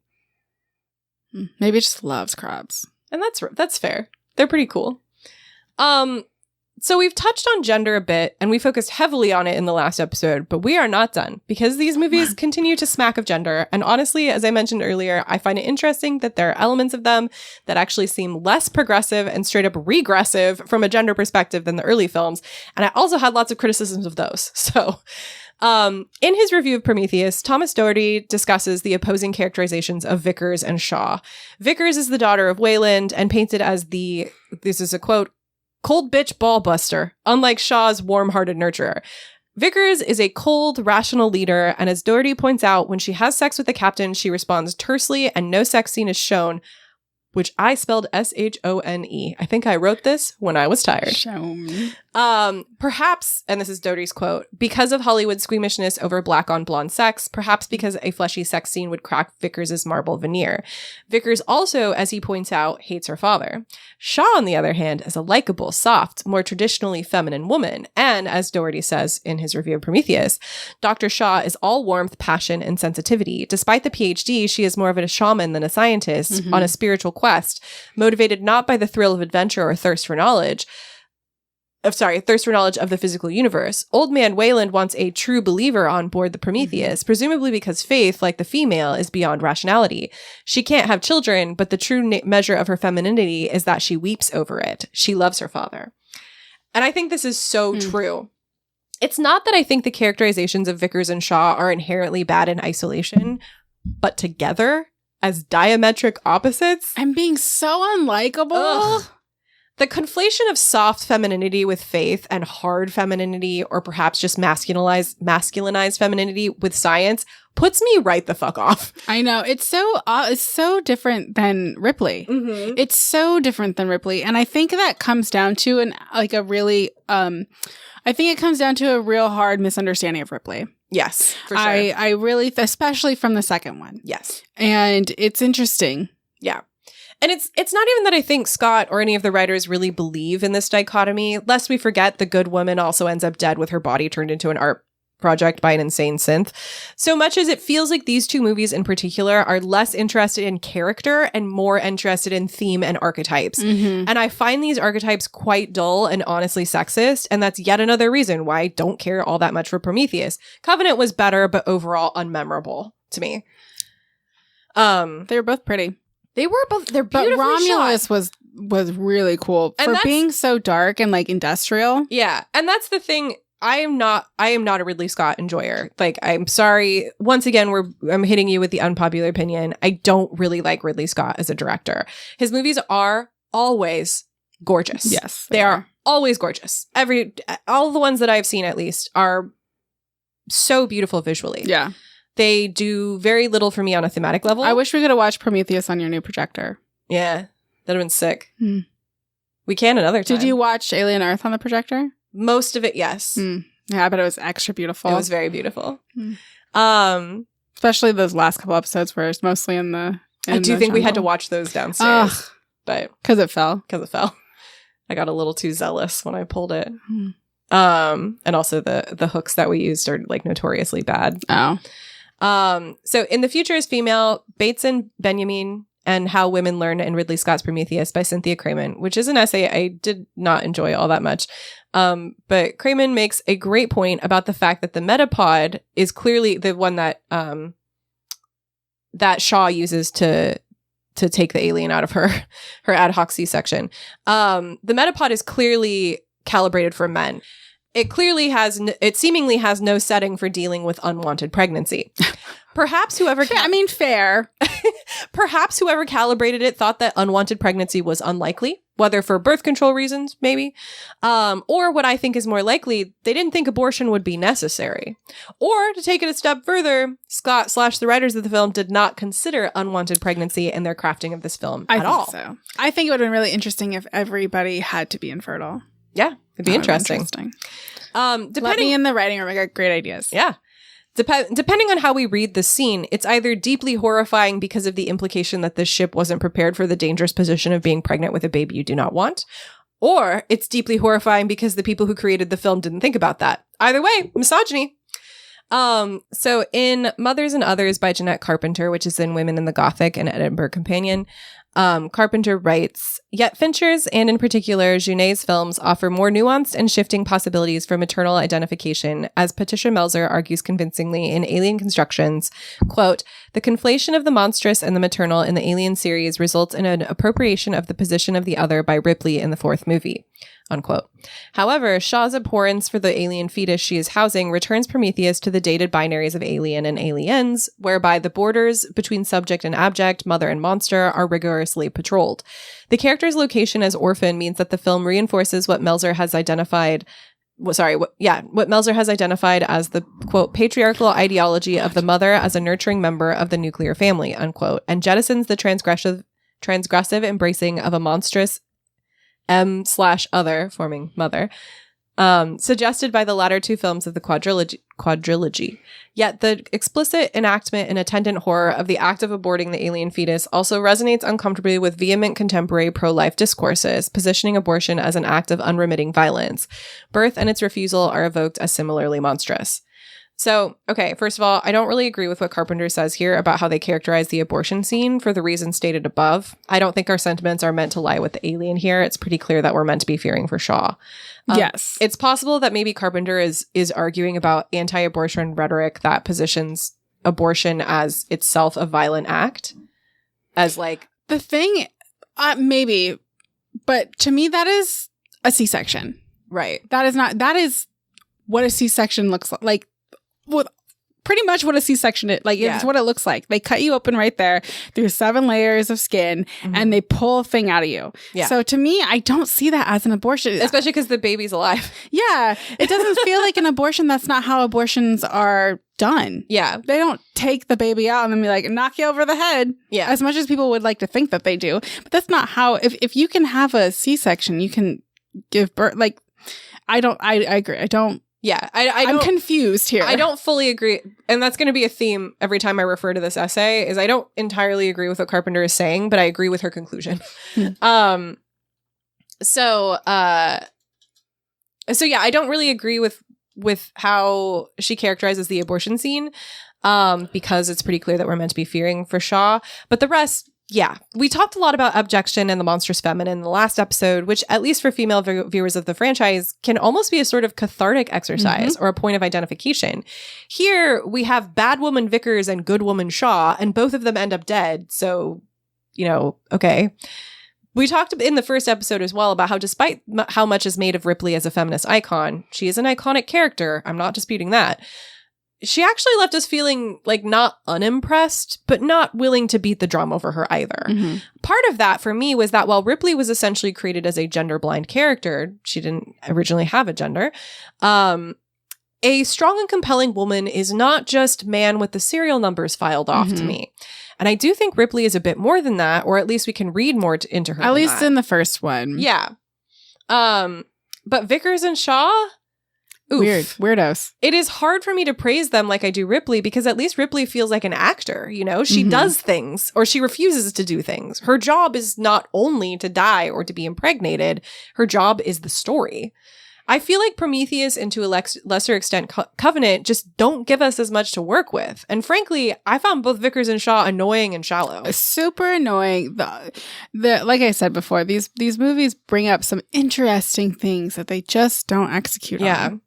Maybe it just loves crabs. And that's fair. They're pretty cool. So we've touched on gender a bit, and we focused heavily on it in the last episode, but we are not done, because these movies continue to smack of gender, and honestly, as I mentioned earlier, I find it interesting that there are elements of them that actually seem less progressive and straight up regressive from a gender perspective than the early films, and I also had lots of criticisms of those. So... in his review of Prometheus, Thomas Doherty discusses the opposing characterizations of Vickers and Shaw. Vickers is the daughter of Wayland and painted as this is a quote, cold bitch ball buster, unlike Shaw's warm-hearted nurturer. Vickers is a cold, rational leader, and as Doherty points out, when she has sex with the captain, she responds tersely and no sex scene is shown, which I spelled Shone. I think I wrote this when I was tired. Shown. Perhaps, and this is Doherty's quote, because of Hollywood's squeamishness over black on blonde sex, perhaps because a fleshy sex scene would crack Vickers' marble veneer. Vickers also, as he points out, hates her father. Shaw, on the other hand, is a likable, soft, more traditionally feminine woman, and, as Doherty says in his review of Prometheus, Dr. Shaw is all warmth, passion, and sensitivity. Despite the PhD, she is more of a shaman than a scientist on a spiritual quest, motivated not by the thrill of adventure or thirst for knowledge of the physical universe. Old man Wayland wants a true believer on board the Prometheus, presumably because faith, like the female, is beyond rationality. She can't have children, but the true measure of her femininity is that she weeps over it. She loves her father. And I think this is so true. It's not that I think the characterizations of Vickers and Shaw are inherently bad in isolation, but together, as diametric opposites, I'm being so unlikable. Ugh. The conflation of soft femininity with faith and hard femininity, or perhaps just masculinized femininity with science, puts me right the fuck off. I know. It's so different than Ripley. It's so different than Ripley. And I think that comes down to I think it comes down to a real hard misunderstanding of Ripley. Yes, for sure. I really, especially from the second one. Yes. And it's interesting. Yeah. And it's not even that I think Scott or any of the writers really believe in this dichotomy, lest we forget the good woman also ends up dead with her body turned into an art project by an insane synth. So much as it feels like these two movies in particular are less interested in character and more interested in theme and archetypes. And I find these archetypes quite dull and honestly sexist, and that's yet another reason why I don't care all that much for Prometheus. Covenant was better, but overall unmemorable to me. They were both pretty. They're beautifully But Romulus shot. was really cool And for being so dark and like industrial. Yeah, and that's the thing. I am not a Ridley Scott enjoyer. Like, I'm sorry. Once again, I'm hitting you with the unpopular opinion. I don't really like Ridley Scott as a director. His movies are always gorgeous. Yes, they are always gorgeous. All the ones that I've seen, at least, are so beautiful visually. Yeah. They do very little for me on a thematic level. I wish we could have watched Prometheus on your new projector. Yeah, that'd have been sick. We can another time. Did you watch Alien Earth on the projector? Most of it, yes. Yeah, I bet it was extra beautiful. It was very beautiful. Especially those last couple episodes where it's mostly in the I do think we had to watch those downstairs. But because it fell. I got a little too zealous when I pulled it. And also the hooks that we used are like notoriously bad. So in the future is female, Bates and Benjamin and How Women Learn in Ridley Scott's Prometheus by Cynthia Cramen, which is an essay I did not enjoy all that much. But Cramen makes a great point about the fact that the metapod is clearly the one that that Shaw uses to take the alien out of her ad hoc C-section. The metapod is clearly calibrated for men. It seemingly has no setting for dealing with unwanted pregnancy. Perhaps whoever fair. Perhaps whoever calibrated it thought that unwanted pregnancy was unlikely, whether for birth control reasons, maybe, or what I think is more likely, they didn't think abortion would be necessary. Or, to take it a step further, Scott / the writers of the film did not consider unwanted pregnancy in their crafting of this film at all. So. I think it would have been really interesting if everybody had to be infertile. Yeah, it'd be interesting. Let me in the writing room. I got great ideas. Yeah. Depending on how we read the scene, it's either deeply horrifying because of the implication that this ship wasn't prepared for the dangerous position of being pregnant with a baby you do not want, or it's deeply horrifying because the people who created the film didn't think about that. Either way, misogyny. So in Mothers and Others by Jeanette Carpenter, which is in Women in the Gothic and Edinburgh Companion, Carpenter writes, yet Fincher's, and in particular Junet's films, offer more nuanced and shifting possibilities for maternal identification, as Patricia Melzer argues convincingly in Alien Constructions, quote, the conflation of the monstrous and the maternal in the Alien series results in an appropriation of the position of the other by Ripley in the fourth movie. Unquote. However, Shaw's abhorrence for the alien fetus she is housing returns Prometheus to the dated binaries of alien and aliens, whereby the borders between subject and abject, mother and monster, are rigorously patrolled. The character's location as orphan means that the film reinforces what Melzer has identified what Melzer has identified as the, quote, patriarchal ideology of the mother as a nurturing member of the nuclear family, unquote, and jettisons the transgressive embracing of a monstrous M/other forming mother, suggested by the latter two films of the quadrilogy. Yet the explicit enactment and attendant horror of the act of aborting the alien fetus also resonates uncomfortably with vehement contemporary pro-life discourses, positioning abortion as an act of unremitting violence. Birth and its refusal are evoked as similarly monstrous. So, okay, first of all, I don't really agree with what Carpenter says here about how they characterize the abortion scene for the reasons stated above. I don't think our sentiments are meant to lie with the alien here. It's pretty clear that we're meant to be fearing for Shaw. Yes. It's possible that maybe Carpenter is arguing about anti-abortion rhetoric that positions abortion as itself a violent act. As like... The thing, maybe, but to me that is a C-section. Right. That is what a C-section looks like. Well, pretty much what a C-section is. Like, it's what it looks like. They cut you open right there through 7 layers of skin, and they pull a thing out of you. Yeah. So to me, I don't see that as an abortion. Especially because the baby's alive. Yeah. It doesn't feel like an abortion. That's not how abortions are done. Yeah. They don't take the baby out and then be like, knock you over the head. Yeah. As much as people would like to think that they do. But that's not how, if you can have a C-section, you can give birth. Like, I agree. Yeah, I'm confused here. I don't fully agree. And that's going to be a theme every time I refer to this essay, is I don't entirely agree with what Carpenter is saying, but I agree with her conclusion. So yeah, I don't really agree with how she characterizes the abortion scene, because it's pretty clear that we're meant to be fearing for Shaw. But the rest, yeah, we talked a lot about abjection and the monstrous feminine in the last episode, which, at least for female viewers of the franchise, can almost be a sort of cathartic exercise or a point of identification. Here, we have bad woman Vickers and good woman Shaw, and both of them end up dead. So, okay. We talked in the first episode as well about how, despite how much is made of Ripley as a feminist icon, she is an iconic character. I'm not disputing that. She actually left us feeling like not unimpressed, but not willing to beat the drum over her either. Part of that for me was that while Ripley was essentially created as a gender blind character, she didn't originally have a gender. A strong and compelling woman is not just man with the serial numbers filed off to me. And I do think Ripley is a bit more than that, or at least we can read more into her. At least in the first one. Yeah. But Vickers and Shaw... Oof. Weirdos. It is hard for me to praise them like I do Ripley, because at least Ripley feels like an actor, She does things, or she refuses to do things. Her job is not only to die or to be impregnated. Her job is the story. I feel like Prometheus and to a lesser extent Covenant just don't give us as much to work with. And frankly, I found both Vickers and Shaw annoying and shallow. Super annoying. Like I said before, these movies bring up some interesting things that they just don't execute on.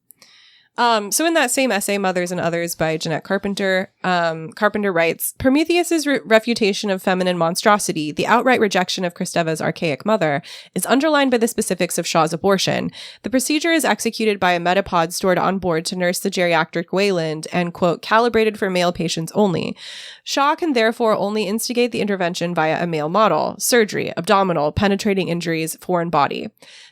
So in that same essay, Mothers and Others by Jeanette Carpenter, Carpenter writes, Prometheus's refutation of feminine monstrosity, the outright rejection of Kristeva's archaic mother, is underlined by the specifics of Shaw's abortion. The procedure is executed by a metapod stored on board to nurse the geriatric Wayland and, quote, calibrated for male patients only. Shaw can therefore only instigate the intervention via a male model, surgery, abdominal, penetrating injuries, foreign body.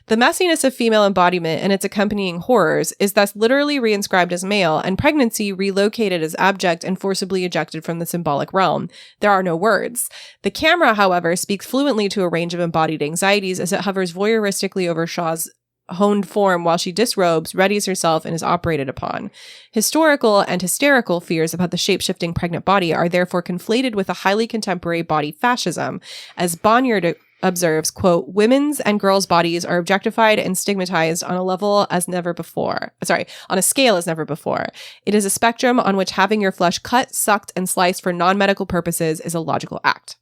The messiness of female embodiment and its accompanying horrors is thus literally reinscribed as male, and pregnancy relocated as abject and forcibly ejected from the symbolic realm. There are no words. The camera, however, speaks fluently to a range of embodied anxieties as it hovers voyeuristically over Shaw's honed form while she disrobes, readies herself, and is operated upon. Historical and hysterical fears about the shape-shifting pregnant body are therefore conflated with a highly contemporary body fascism, as Bonyard observes, quote, women's and girls' bodies are objectified and stigmatized on a level as never before. On a scale as never before. It is a spectrum on which having your flesh cut, sucked, and sliced for non-medical purposes is a logical act.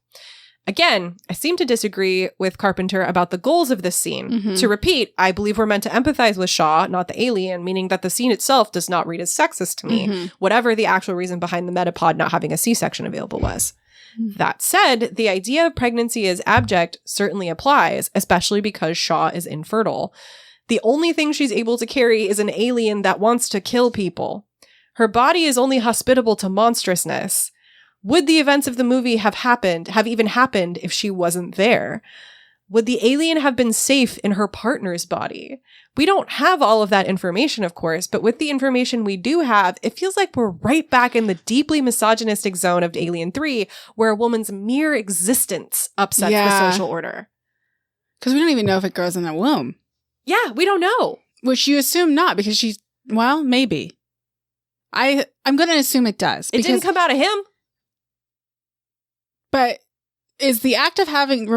Again, I seem to disagree with Carpenter about the goals of this scene. To repeat, I believe we're meant to empathize with Shaw, not the alien, meaning that the scene itself does not read as sexist to me, whatever the actual reason behind the metapod not having a C-section available was. That said, the idea of pregnancy as abject certainly applies, especially because Shaw is infertile. The only thing she's able to carry is an alien that wants to kill people. Her body is only hospitable to monstrousness. Would the events of the movie have even happened if she wasn't there? would the alien have been safe in her partner's body? We don't have all of that information, of course, but with the information we do have, it feels like we're right back in the deeply misogynistic zone of Alien 3, where a woman's mere existence upsets the social order. Because we don't even know if it grows in the womb. Yeah, we don't know. Which you assume not, because she's, well, maybe. I'm going to assume it does. It didn't come out of him. But is the act of having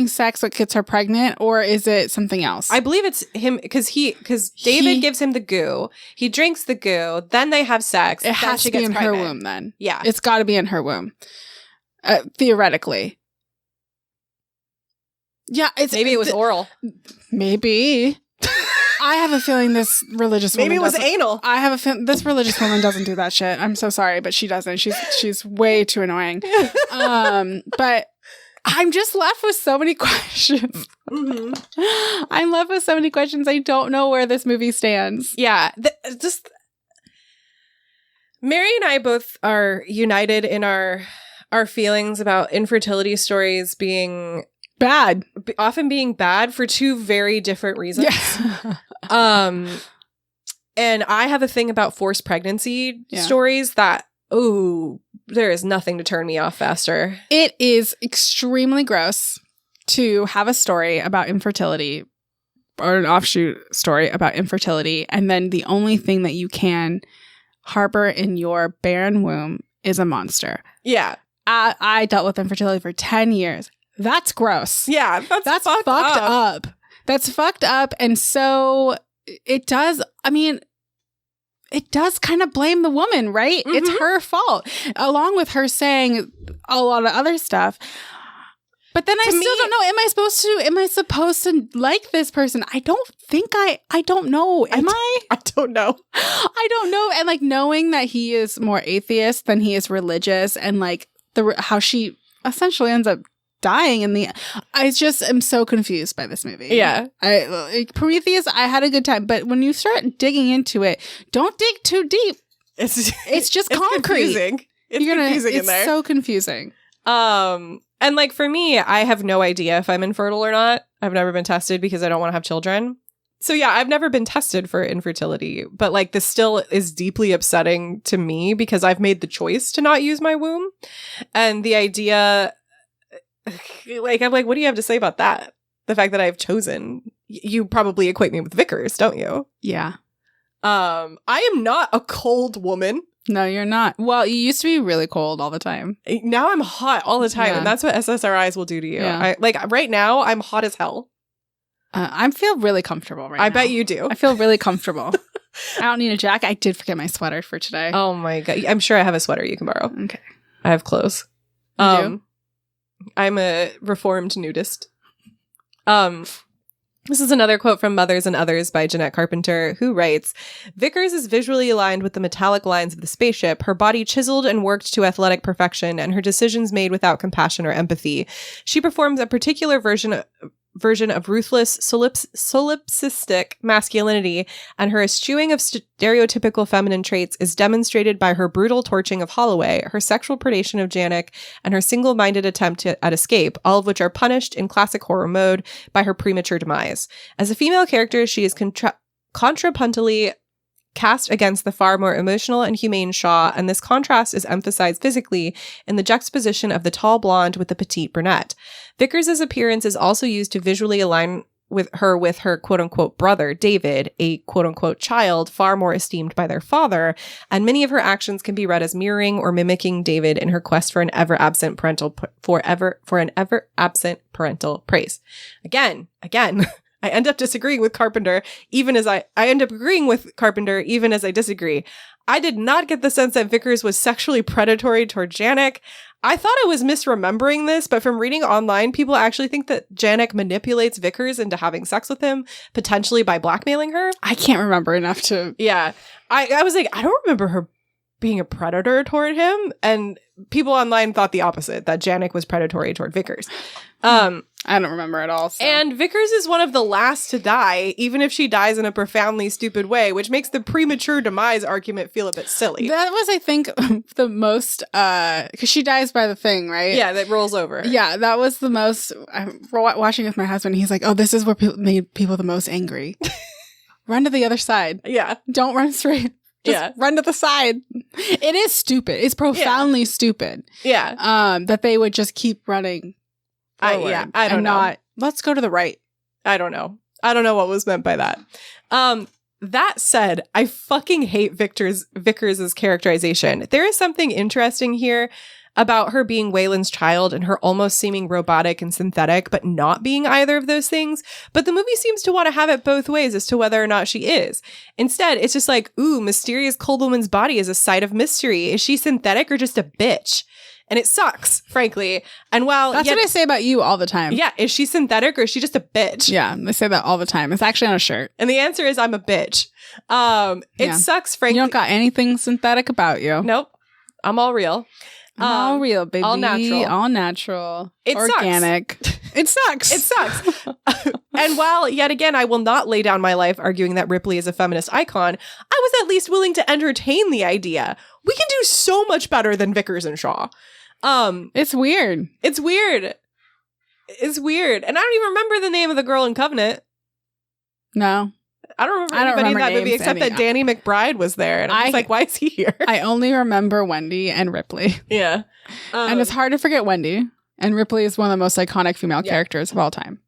sex what gets her pregnant, or is it something else? I believe it's him, because David gives him the goo. He drinks the goo. Then they have sex. It has to be in her womb then. Yeah. It's got to be in her womb. Theoretically. Yeah. Maybe it was oral. Maybe. I have a feeling this religious woman maybe it was anal. I have a feeling this religious woman doesn't do that shit. I'm so sorry, but she doesn't. She's way too annoying. But I'm just left with so many questions. Mm-hmm. I'm left with so many questions. I don't know where this movie stands. Yeah, just Mary and I both are united in our feelings about infertility stories being bad, often being bad for two very different reasons. Yeah. And I have a thing about forced pregnancy stories that, there is nothing to turn me off faster. It is extremely gross to have a story about infertility or an offshoot story about infertility, and then the only thing that you can harbor in your barren womb is a monster. Yeah. I dealt with infertility for 10 years. That's gross. Yeah, that's fucked up. That's fucked up. And so it does kind of blame the woman, right? Mm-hmm. It's her fault, along with her saying a lot of other stuff. But then I still don't know. Am I supposed to like this person? I don't think I don't know. Am I? I don't know. I don't know. And like knowing that he is more atheist than he is religious, and like how she essentially ends up dying I just am so confused by this movie. Yeah. Prometheus, I had a good time, but when you start digging into it, don't dig too deep. It's just concrete. Confusing. Confusing in there. It's so confusing. And like for me, I have no idea if I'm infertile or not. I've never been tested because I don't want to have children. So yeah, I've never been tested for infertility, but like this still is deeply upsetting to me because I've made the choice to not use my womb. And the idea, like, I'm like, what do you have to say about that? The fact that I've chosen. You probably equate me with Vickers, don't you? Yeah. I am not a cold woman. No, you're not. Well, you used to be really cold all the time. Now I'm hot all the time, and that's what SSRIs will do to you. Yeah. Right now, I'm hot as hell. I feel really comfortable right now. I bet you do. I feel really comfortable. I don't need a jacket. I did forget my sweater for today. Oh my God. I'm sure I have a sweater you can borrow. Okay. I have clothes. You do? I'm a reformed nudist. This is another quote from Mothers and Others by Jeanette Carpenter, who writes, Vickers is visually aligned with the metallic lines of the spaceship, her body chiseled and worked to athletic perfection, and her decisions made without compassion or empathy. She performs a particular version of ruthless, solipsistic masculinity, and her eschewing of stereotypical feminine traits is demonstrated by her brutal torching of Holloway, her sexual predation of Janek, and her single-minded attempt at escape, all of which are punished in classic horror mode by her premature demise. As a female character, she is contrapuntally cast against the far more emotional and humane Shaw, and this contrast is emphasized physically in the juxtaposition of the tall blonde with the petite brunette. Vickers' appearance is also used to visually align with her quote-unquote brother, David, a quote-unquote child far more esteemed by their father, and many of her actions can be read as mirroring or mimicking David in her quest for an ever-absent parental praise. Again, I end up disagreeing with Carpenter, even as I end up agreeing with Carpenter, even as I disagree. I did not get the sense that Vickers was sexually predatory toward Janek. I thought I was misremembering this, but from reading online, people actually think that Janek manipulates Vickers into having sex with him, potentially by blackmailing her. I can't remember enough to... Yeah. I was like, I don't remember her being a predator toward him. And people online thought the opposite, that Janek was predatory toward Vickers. I don't remember at all. So. And Vickers is one of the last to die, even if she dies in a profoundly stupid way, which makes the premature demise argument feel a bit silly. That was, I think, the most, because she dies by the thing, right? Yeah, that rolls over. Yeah, that was the most, I'm watching with my husband, he's like, oh, this is what made people the most angry. Run to the other side. Yeah. Don't run straight. Just run to the side. It is stupid. It's profoundly stupid. Yeah. That they would just keep running. I don't know. Let's go to the right. I don't know. I don't know what was meant by that. That said, I fucking hate Vickers' characterization. There is something interesting here about her being Wayland's child and her almost seeming robotic and synthetic, but not being either of those things. But the movie seems to want to have it both ways as to whether or not she is. Instead, it's just like, ooh, mysterious cold woman's body is a site of mystery. Is she synthetic or just a bitch? And it sucks, frankly. And while that's what I say about you all the time. Yeah, is she synthetic or is she just a bitch? Yeah, I say that all the time. It's actually on a shirt. And the answer is I'm a bitch. It sucks, frankly. You don't got anything synthetic about you. Nope. I'm all real. All real, baby. All natural. All natural. It organic. Sucks. It sucks. It sucks. And while, yet again, I will not lay down my life arguing that Ripley is a feminist icon, I was at least willing to entertain the idea. We can do so much better than Vickers and Shaw. It's weird. It's weird. It's weird. And I don't even remember the name of the girl in Covenant. No. I don't remember anybody in that movie except that Danny McBride was there. And I'm just like, why is he here? I only remember Wendy and Ripley. Yeah. And it's hard to forget Wendy. And Ripley is one of the most iconic female characters of all time.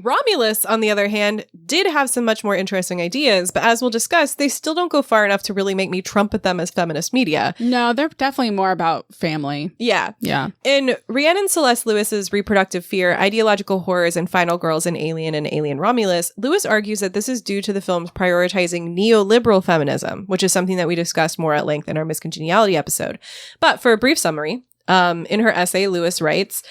Romulus, on the other hand, did have some much more interesting ideas, but as we'll discuss, they still don't go far enough to really make me trumpet them as feminist media. No, they're definitely more about family. Yeah. Yeah. In Rhiannon Celeste Lewis's Reproductive Fear, Ideological Horrors, and Final Girls in Alien and Alien Romulus, Lewis argues that this is due to the film's prioritizing neoliberal feminism, which is something that we discussed more at length in our miscongeniality episode. But for a brief summary, in her essay, Lewis writes,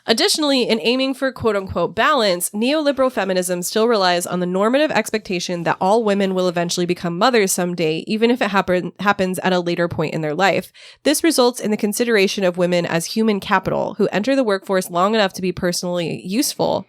additionally, in aiming for quote-unquote balance, neoliberal feminism still relies on the normative expectation that all women will eventually become mothers someday, even if it happens at a later point in their life. This results in the consideration of women as human capital, who enter the workforce long enough to be personally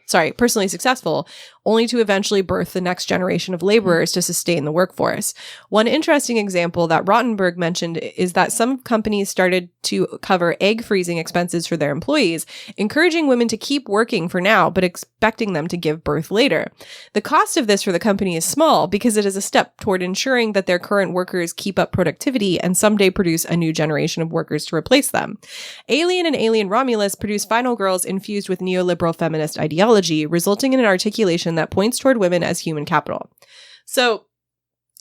successful, only to eventually birth the next generation of laborers to sustain the workforce. One interesting example that Rottenberg mentioned is that some companies started to cover egg freezing expenses for their employees, encouraging women to keep working for now, but expecting them to give birth later. The cost of this for the company is small because it is a step toward ensuring that their current workers keep up productivity and someday produce a new generation of workers to replace them. Alien and Alien Romulus produce final girls infused with neoliberal feminist ideology, resulting in an articulation that points toward women as human capital. So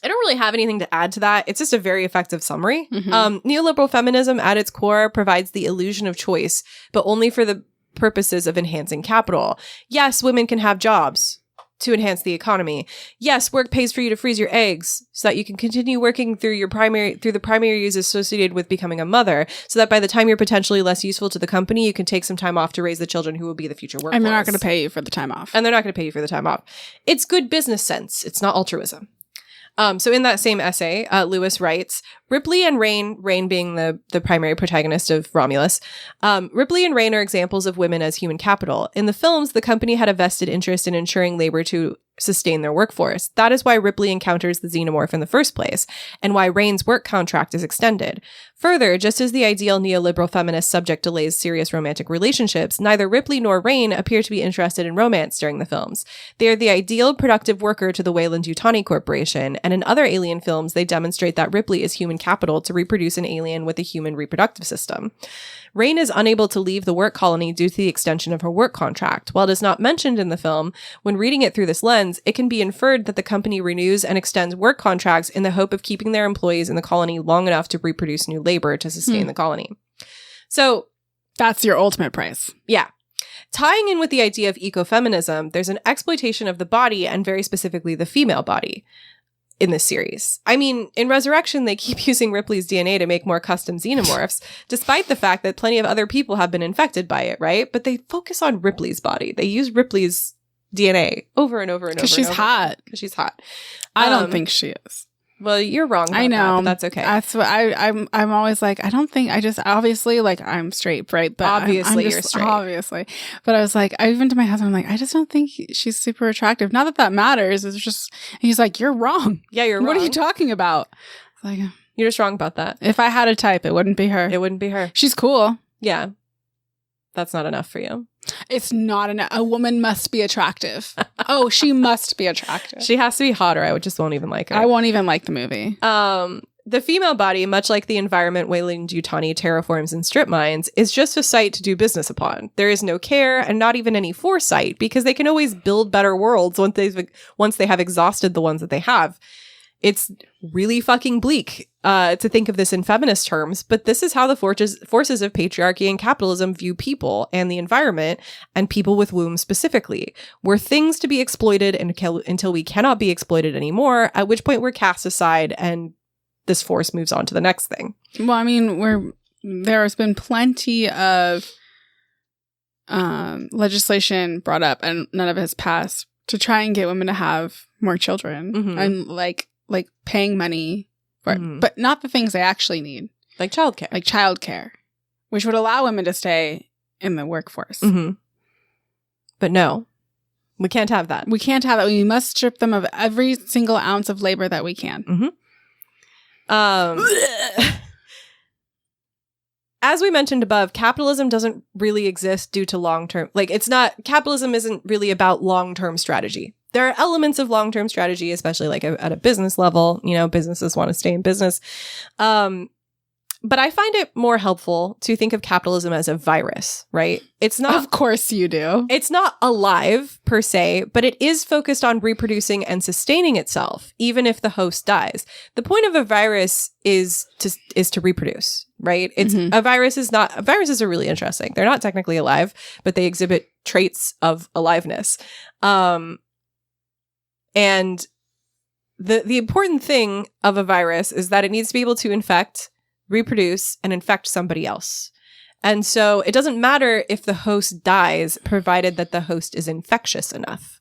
I don't really have anything to add to that. It's just a very effective summary. Mm-hmm. Neoliberal feminism at its core provides the illusion of choice, but only for the purposes of enhancing capital. Yes, women can have jobs to enhance the economy. Yes, work pays for you to freeze your eggs so that you can continue working through the primary use associated with becoming a mother, so that by the time you're potentially less useful to the company, you can take some time off to raise the children who will be the future workforce. And they're not going to pay you for the time off. It's good business sense. It's not altruism. So in that same essay, Lewis writes, Ripley and Rain being the primary protagonist of Romulus, Ripley and Rain are examples of women as human capital. In the films, the company had a vested interest in ensuring labor to sustain their workforce. That is why Ripley encounters the xenomorph in the first place, and why Rain's work contract is extended. Further, just as the ideal neoliberal feminist subject delays serious romantic relationships, neither Ripley nor Rain appear to be interested in romance during the films. They are the ideal productive worker to the Weyland-Yutani Corporation, and in other Alien films, they demonstrate that Ripley is human capital to reproduce an alien with a human reproductive system. Rain is unable to leave the work colony due to the extension of her work contract. While it is not mentioned in the film, when reading it through this lens, it can be inferred that the company renews and extends work contracts in the hope of keeping their employees in the colony long enough to reproduce new labor to sustain the colony. So that's your ultimate price. Yeah. Tying in with the idea of ecofeminism, there's an exploitation of the body, and very specifically the female body, in this series. I mean, in Resurrection, they keep using Ripley's DNA to make more custom xenomorphs, despite the fact that plenty of other people have been infected by it, right? But they focus on Ripley's body. They use Ripley's DNA over and over and over. Because she's hot. Because she's hot. I don't think she is. Well, you're wrong about I know. that, but that's okay. That's what I'm always like, I don't think, I just, obviously, like, I'm straight, right? But Obviously, I'm you're just, straight. Obviously. But I was like, even to my husband, I'm like, I just don't think she's super attractive. Not that that matters. It's just, he's like, you're wrong. Yeah, you're wrong. What are you talking about? It's like, You're just wrong about that. if I had a type, it wouldn't be her. It wouldn't be her. She's cool. Yeah. That's not enough for you. It's not enough. A woman must be attractive. Oh, she must be attractive. She has to be hot or I just won't even like her. I won't even like the movie. The female body, much like the environment Weyland-Yutani terraforms and strip mines, is just a site to do business upon. There is no care and not even any foresight because they can always build better worlds once they have exhausted the ones that they have. It's really fucking bleak to think of this in feminist terms, but this is how the forces of patriarchy and capitalism view people and the environment, and people with wombs specifically. We're things to be exploited until we cannot be exploited anymore, at which point we're cast aside and this force moves on to the next thing. Well, I mean, there's been plenty of legislation brought up, and none of it has passed, to try and get women to have more children, and like paying money for it, but not the things they actually need, like childcare, which would allow women to stay in the workforce. But no, we can't have that. We can't have that. We must strip them of every single ounce of labor that we can. As we mentioned above, capitalism doesn't really exist due to long-term, capitalism isn't really about long-term strategy. There are elements of long-term strategy, especially like at a business level, businesses want to stay in business. But I find it more helpful to think of capitalism as a virus, right? It's not. Of course you do. It's not alive per se, but it is focused on reproducing and sustaining itself, even if the host dies. The point of a virus is to reproduce, right? Viruses are really interesting. They're not technically alive, but they exhibit traits of aliveness. And the important thing of a virus is that it needs to be able to infect, reproduce, and infect somebody else. And so it doesn't matter if the host dies, provided that the host is infectious enough.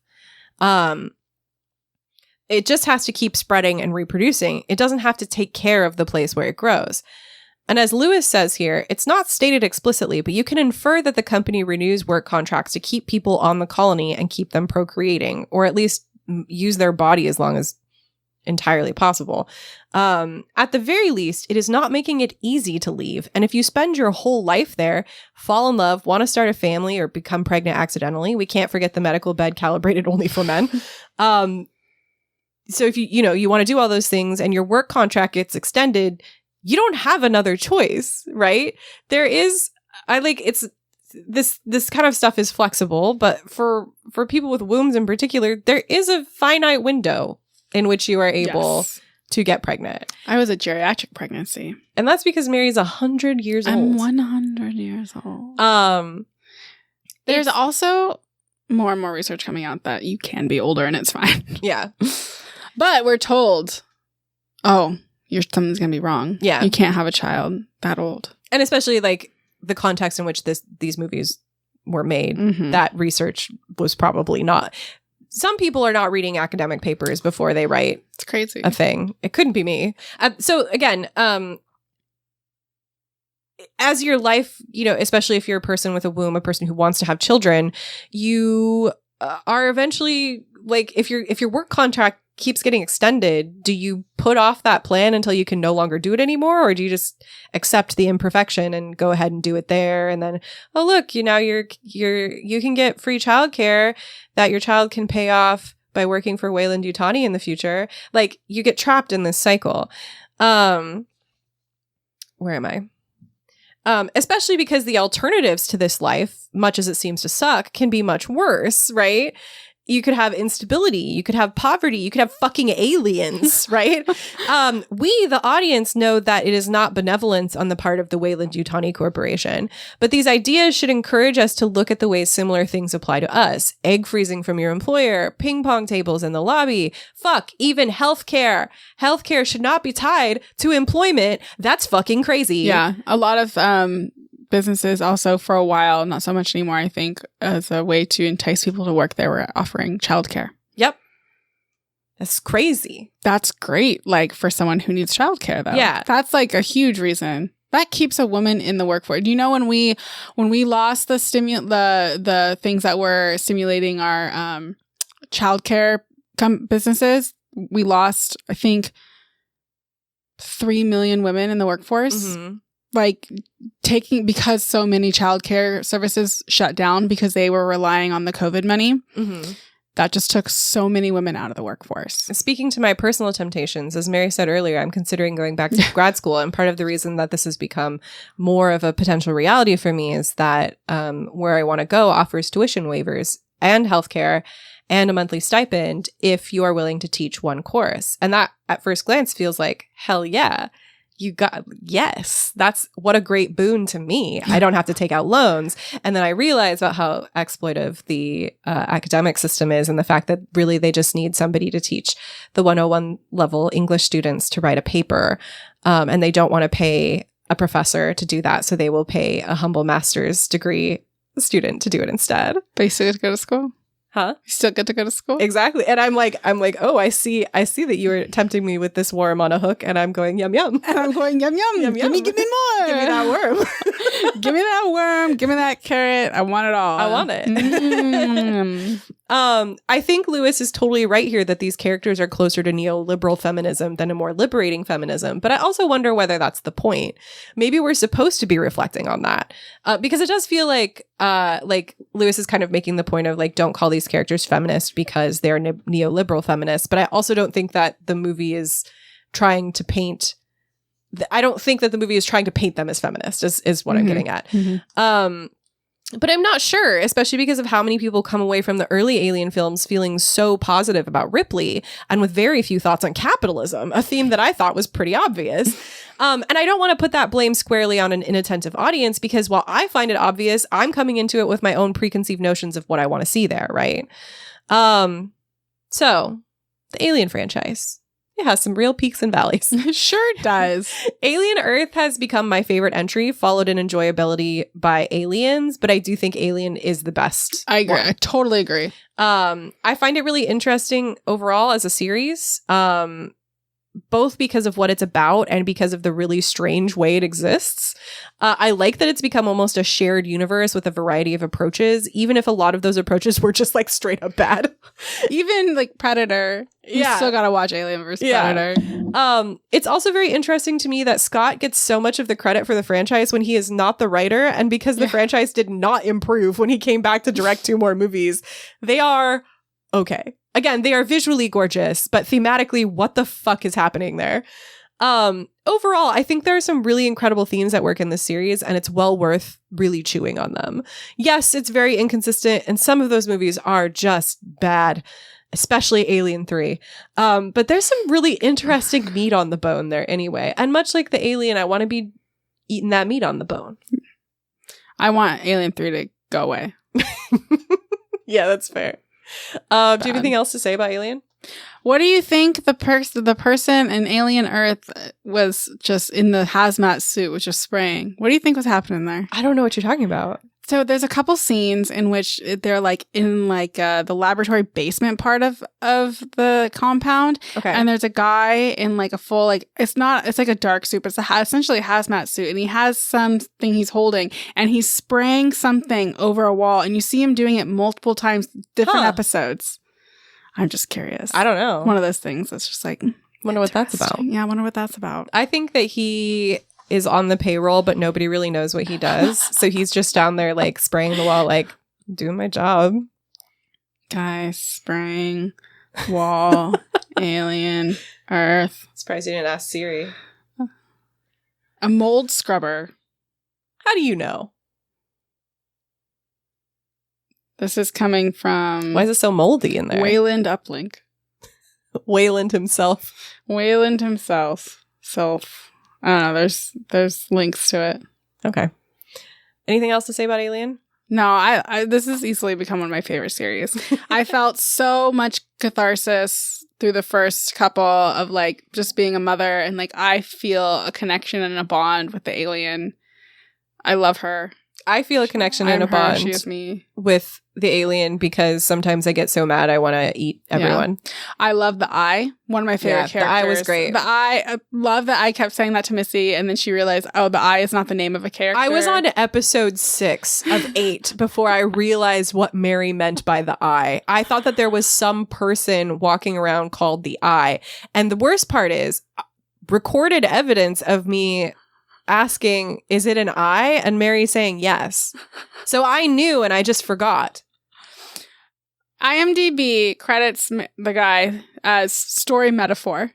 It just has to keep spreading and reproducing. It doesn't have to take care of the place where it grows. And as Lewis says here, it's not stated explicitly, but you can infer that the company renews work contracts to keep people on the colony and keep them procreating, or at least use their body as long as entirely possible. At the very least, it is not making it easy to leave. And if you spend your whole life there, fall in love, want to start a family, or become pregnant accidentally, we can't forget the medical bed calibrated only for men. So if you want to do all those things and your work contract gets extended, you don't have another choice, right? There is, this kind of stuff is flexible, but for people with wombs in particular, there is a finite window in which you are able to get pregnant. I was a geriatric pregnancy. And that's because Mary's 100 years old. I'm 100 years old. There's also more and more research coming out that you can be older and it's fine. Yeah. But we're told, something's going to be wrong. Yeah. You can't have a child that old. And especially like the context in which these movies were made, that research was probably not. Some people are not reading academic papers before they write it's crazy a thing. It couldn't be me. So again, as your life, especially if you're a person with a womb, a person who wants to have children, you are eventually like, if your work contract keeps getting extended, do you put off that plan until you can no longer do it anymore, or do you just accept the imperfection and go ahead and do it there? And then, oh look, you can get free childcare that your child can pay off by working for Weyland-Yutani in the future. Like, you get trapped in this cycle. Where am I? Especially because the alternatives to this life, much as it seems to suck, can be much worse, right? You could have instability, you could have poverty, you could have fucking aliens, right? We, the audience, know that it is not benevolence on the part of the Weyland-Yutani Corporation, but these ideas should encourage us to look at the ways similar things apply to us. Egg freezing from your employer, ping pong tables in the lobby, even healthcare. Healthcare should not be tied to employment. That's fucking crazy. Yeah, a lot of businesses also, for a while, not so much anymore, I think, as a way to entice people to work there, were offering childcare. Yep. That's crazy. That's great, like, for someone who needs childcare, though. Yeah. That's, like, a huge reason. That keeps a woman in the workforce. Do you know when we lost the things that were stimulating our childcare businesses, we lost, I think, 3 million women in the workforce. Mm-hmm. Like, because so many childcare services shut down because they were relying on the COVID money. Mm-hmm. That just took so many women out of the workforce. Speaking to my personal temptations, as Mary said earlier, I'm considering going back to grad school. And part of the reason that this has become more of a potential reality for me is that where I want to go offers tuition waivers and healthcare and a monthly stipend if you are willing to teach one course. And that at first glance feels like, hell yeah. Yes, that's what a great boon to me. I don't have to take out loans. And then I realized about how exploitive the academic system is and the fact that really they just need somebody to teach the 101 level English students to write a paper. And they don't want to pay a professor to do that. So they will pay a humble master's degree student to do it instead. But you still get to go to school? Huh? You still get to go to school? Exactly. And I'm like, oh, I see that you were tempting me with this worm on a hook, and I'm going, yum, yum. And I'm going, yum, yum. Yum, yum. Give me more. Give me that worm. Give me that worm. Give me that carrot. I want it all. I want it. Mm. I think Lewis is totally right here that these characters are closer to neoliberal feminism than a more liberating feminism. But I also wonder whether that's the point. Maybe we're supposed to be reflecting on that because it does feel like Lewis is kind of making the point of like, don't call these characters feminist because they're neoliberal feminists. But I also don't think that the movie is trying to paint. I don't think that the movie is trying to paint them as feminist. Is what I'm getting at. Mm-hmm. But I'm not sure, especially because of how many people come away from the early Alien films feeling so positive about Ripley and with very few thoughts on capitalism, a theme that I thought was pretty obvious. And I don't want to put that blame squarely on an inattentive audience because while I find it obvious, I'm coming into it with my own preconceived notions of what I want to see there, right? So, the Alien franchise. It has some real peaks and valleys. Sure does. Alien Earth has become my favorite entry, followed in enjoyability by Aliens, but I do think Alien is the best. I agree. one. I totally agree. I find it really interesting overall as a series, both because of what it's about and because of the really strange way it exists. I like that it's become almost a shared universe with a variety of approaches, even if a lot of those approaches were just like straight up bad. Even like Predator. You still gotta watch Alien vs. Predator. It's also very interesting to me that Scott gets so much of the credit for the franchise when he is not the writer, and because the franchise did not improve when he came back to direct 2 more movies, they are okay. Again, they are visually gorgeous, but thematically, what the fuck is happening there? Overall, I think there are some really incredible themes that work in this series, and it's well worth really chewing on them. Yes, it's very inconsistent, and some of those movies are just bad, especially Alien 3. But there's some really interesting meat on the bone there anyway. And much like the Alien, I want to be eating that meat on the bone. I want Alien 3 to go away. Yeah, that's fair. Do you have anything else to say about Alien? What do you think the person in Alien Earth was just in the hazmat suit, was just spraying? What do you think was happening there? I don't know what you're talking about. So there's a couple scenes in which they're like in like the laboratory basement part of the compound. Okay. And there's a guy in like a full, like, it's like a dark suit, but it's essentially a hazmat suit. And he has something he's holding and he's spraying something over a wall. And you see him doing it multiple times, different episodes. I'm just curious. I don't know. One of those things that's just like, wonder what that's about. Yeah, I wonder what that's about. I think that he is on the payroll, but nobody really knows what he does. So he's just down there like spraying the wall, like doing my job. Guy spraying wall, Alien, Earth. Surprised you didn't ask Siri. A mold scrubber. How do you know? This is coming from Why is it so moldy in there? Wayland Uplink. Wayland himself. Wayland himself. I don't know. There's links to it. Okay. Anything else to say about Alien? No, I this has easily become one of my favorite series. I felt so much catharsis through the first couple of like just being a mother, and like I feel a connection and a bond with the alien. I love her. I feel a connection and a I'm her, bond she is me. with the alien because sometimes I get so mad I want to eat everyone. Yeah. I love the eye. One of my favorite characters. The eye was great. The eye, I love that I kept saying that to Missy, and then she realized, oh, the eye is not the name of a character. I was on episode 6 of 8 before I realized what Mary meant by the eye. I thought that there was some person walking around called the eye. And the worst part is recorded evidence of me asking, is it an eye? And Mary saying yes. So I knew and I just forgot. IMDb credits the guy as story metaphor.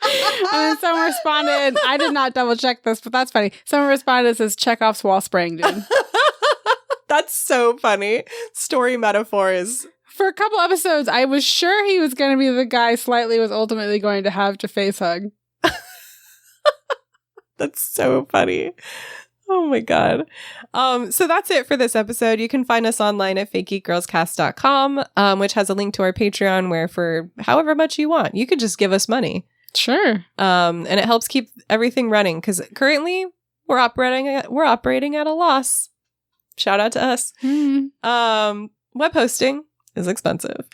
And then someone responded, I did not double check this, but that's funny. Someone responded as Chekhov's wall spraying dude. That's so funny. Story metaphor is... For a couple episodes, I was sure he was going to be the guy Slightly was ultimately going to have to face hug. That's so funny. Oh my God. So that's it for this episode. You can find us online at fakegeekgirlscast.com, which has a link to our Patreon where for however much you want, you could just give us money. Sure. And it helps keep everything running because currently we're operating at a loss. Shout out to us. Web hosting is expensive.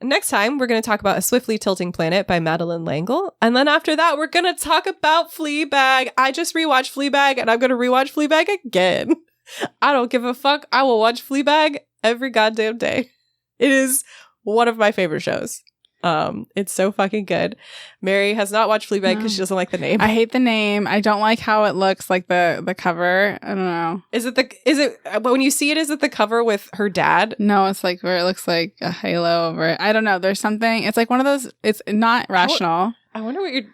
Next time, we're going to talk about A Swiftly Tilting Planet by Madeline L'Engle. And then after that, we're going to talk about Fleabag. I just rewatched Fleabag, and I'm going to rewatch Fleabag again. I don't give a fuck. I will watch Fleabag every goddamn day. It is one of my favorite shows. It's so fucking good. Mary has not watched Fleabag because she doesn't like the name. I hate the name. I don't like how it looks, like the cover. I don't know. Is it when you see it, is it the cover with her dad? No, it's like where it looks like a halo over it. I don't know. There's something. It's like one of those. It's not rational. I wonder what you're.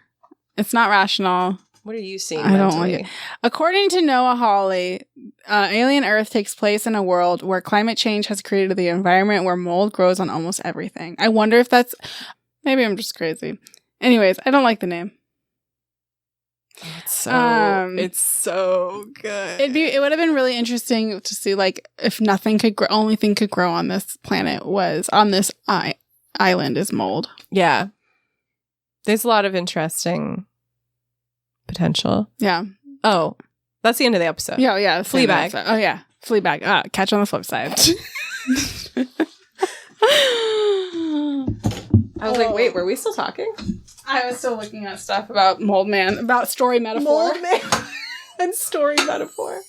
It's not rational. What are you seeing? I don't like it. According to Noah Hawley, Alien Earth takes place in a world where climate change has created the environment where mold grows on almost everything. I wonder if that's... Maybe I'm just crazy. Anyways, I don't like the name. It's so good. It would have been really interesting to see, like, if nothing could grow, only thing could grow on this planet was, on this island is mold. Yeah. There's a lot of interesting potential. Yeah. Oh, that's the end of the episode. Yeah. Fleabag. Oh, yeah. Fleabag. Catch on the flip side. I was like, wait, were we still talking? I was still looking at stuff about Mold Man, about story metaphor. Mold Man and story metaphor.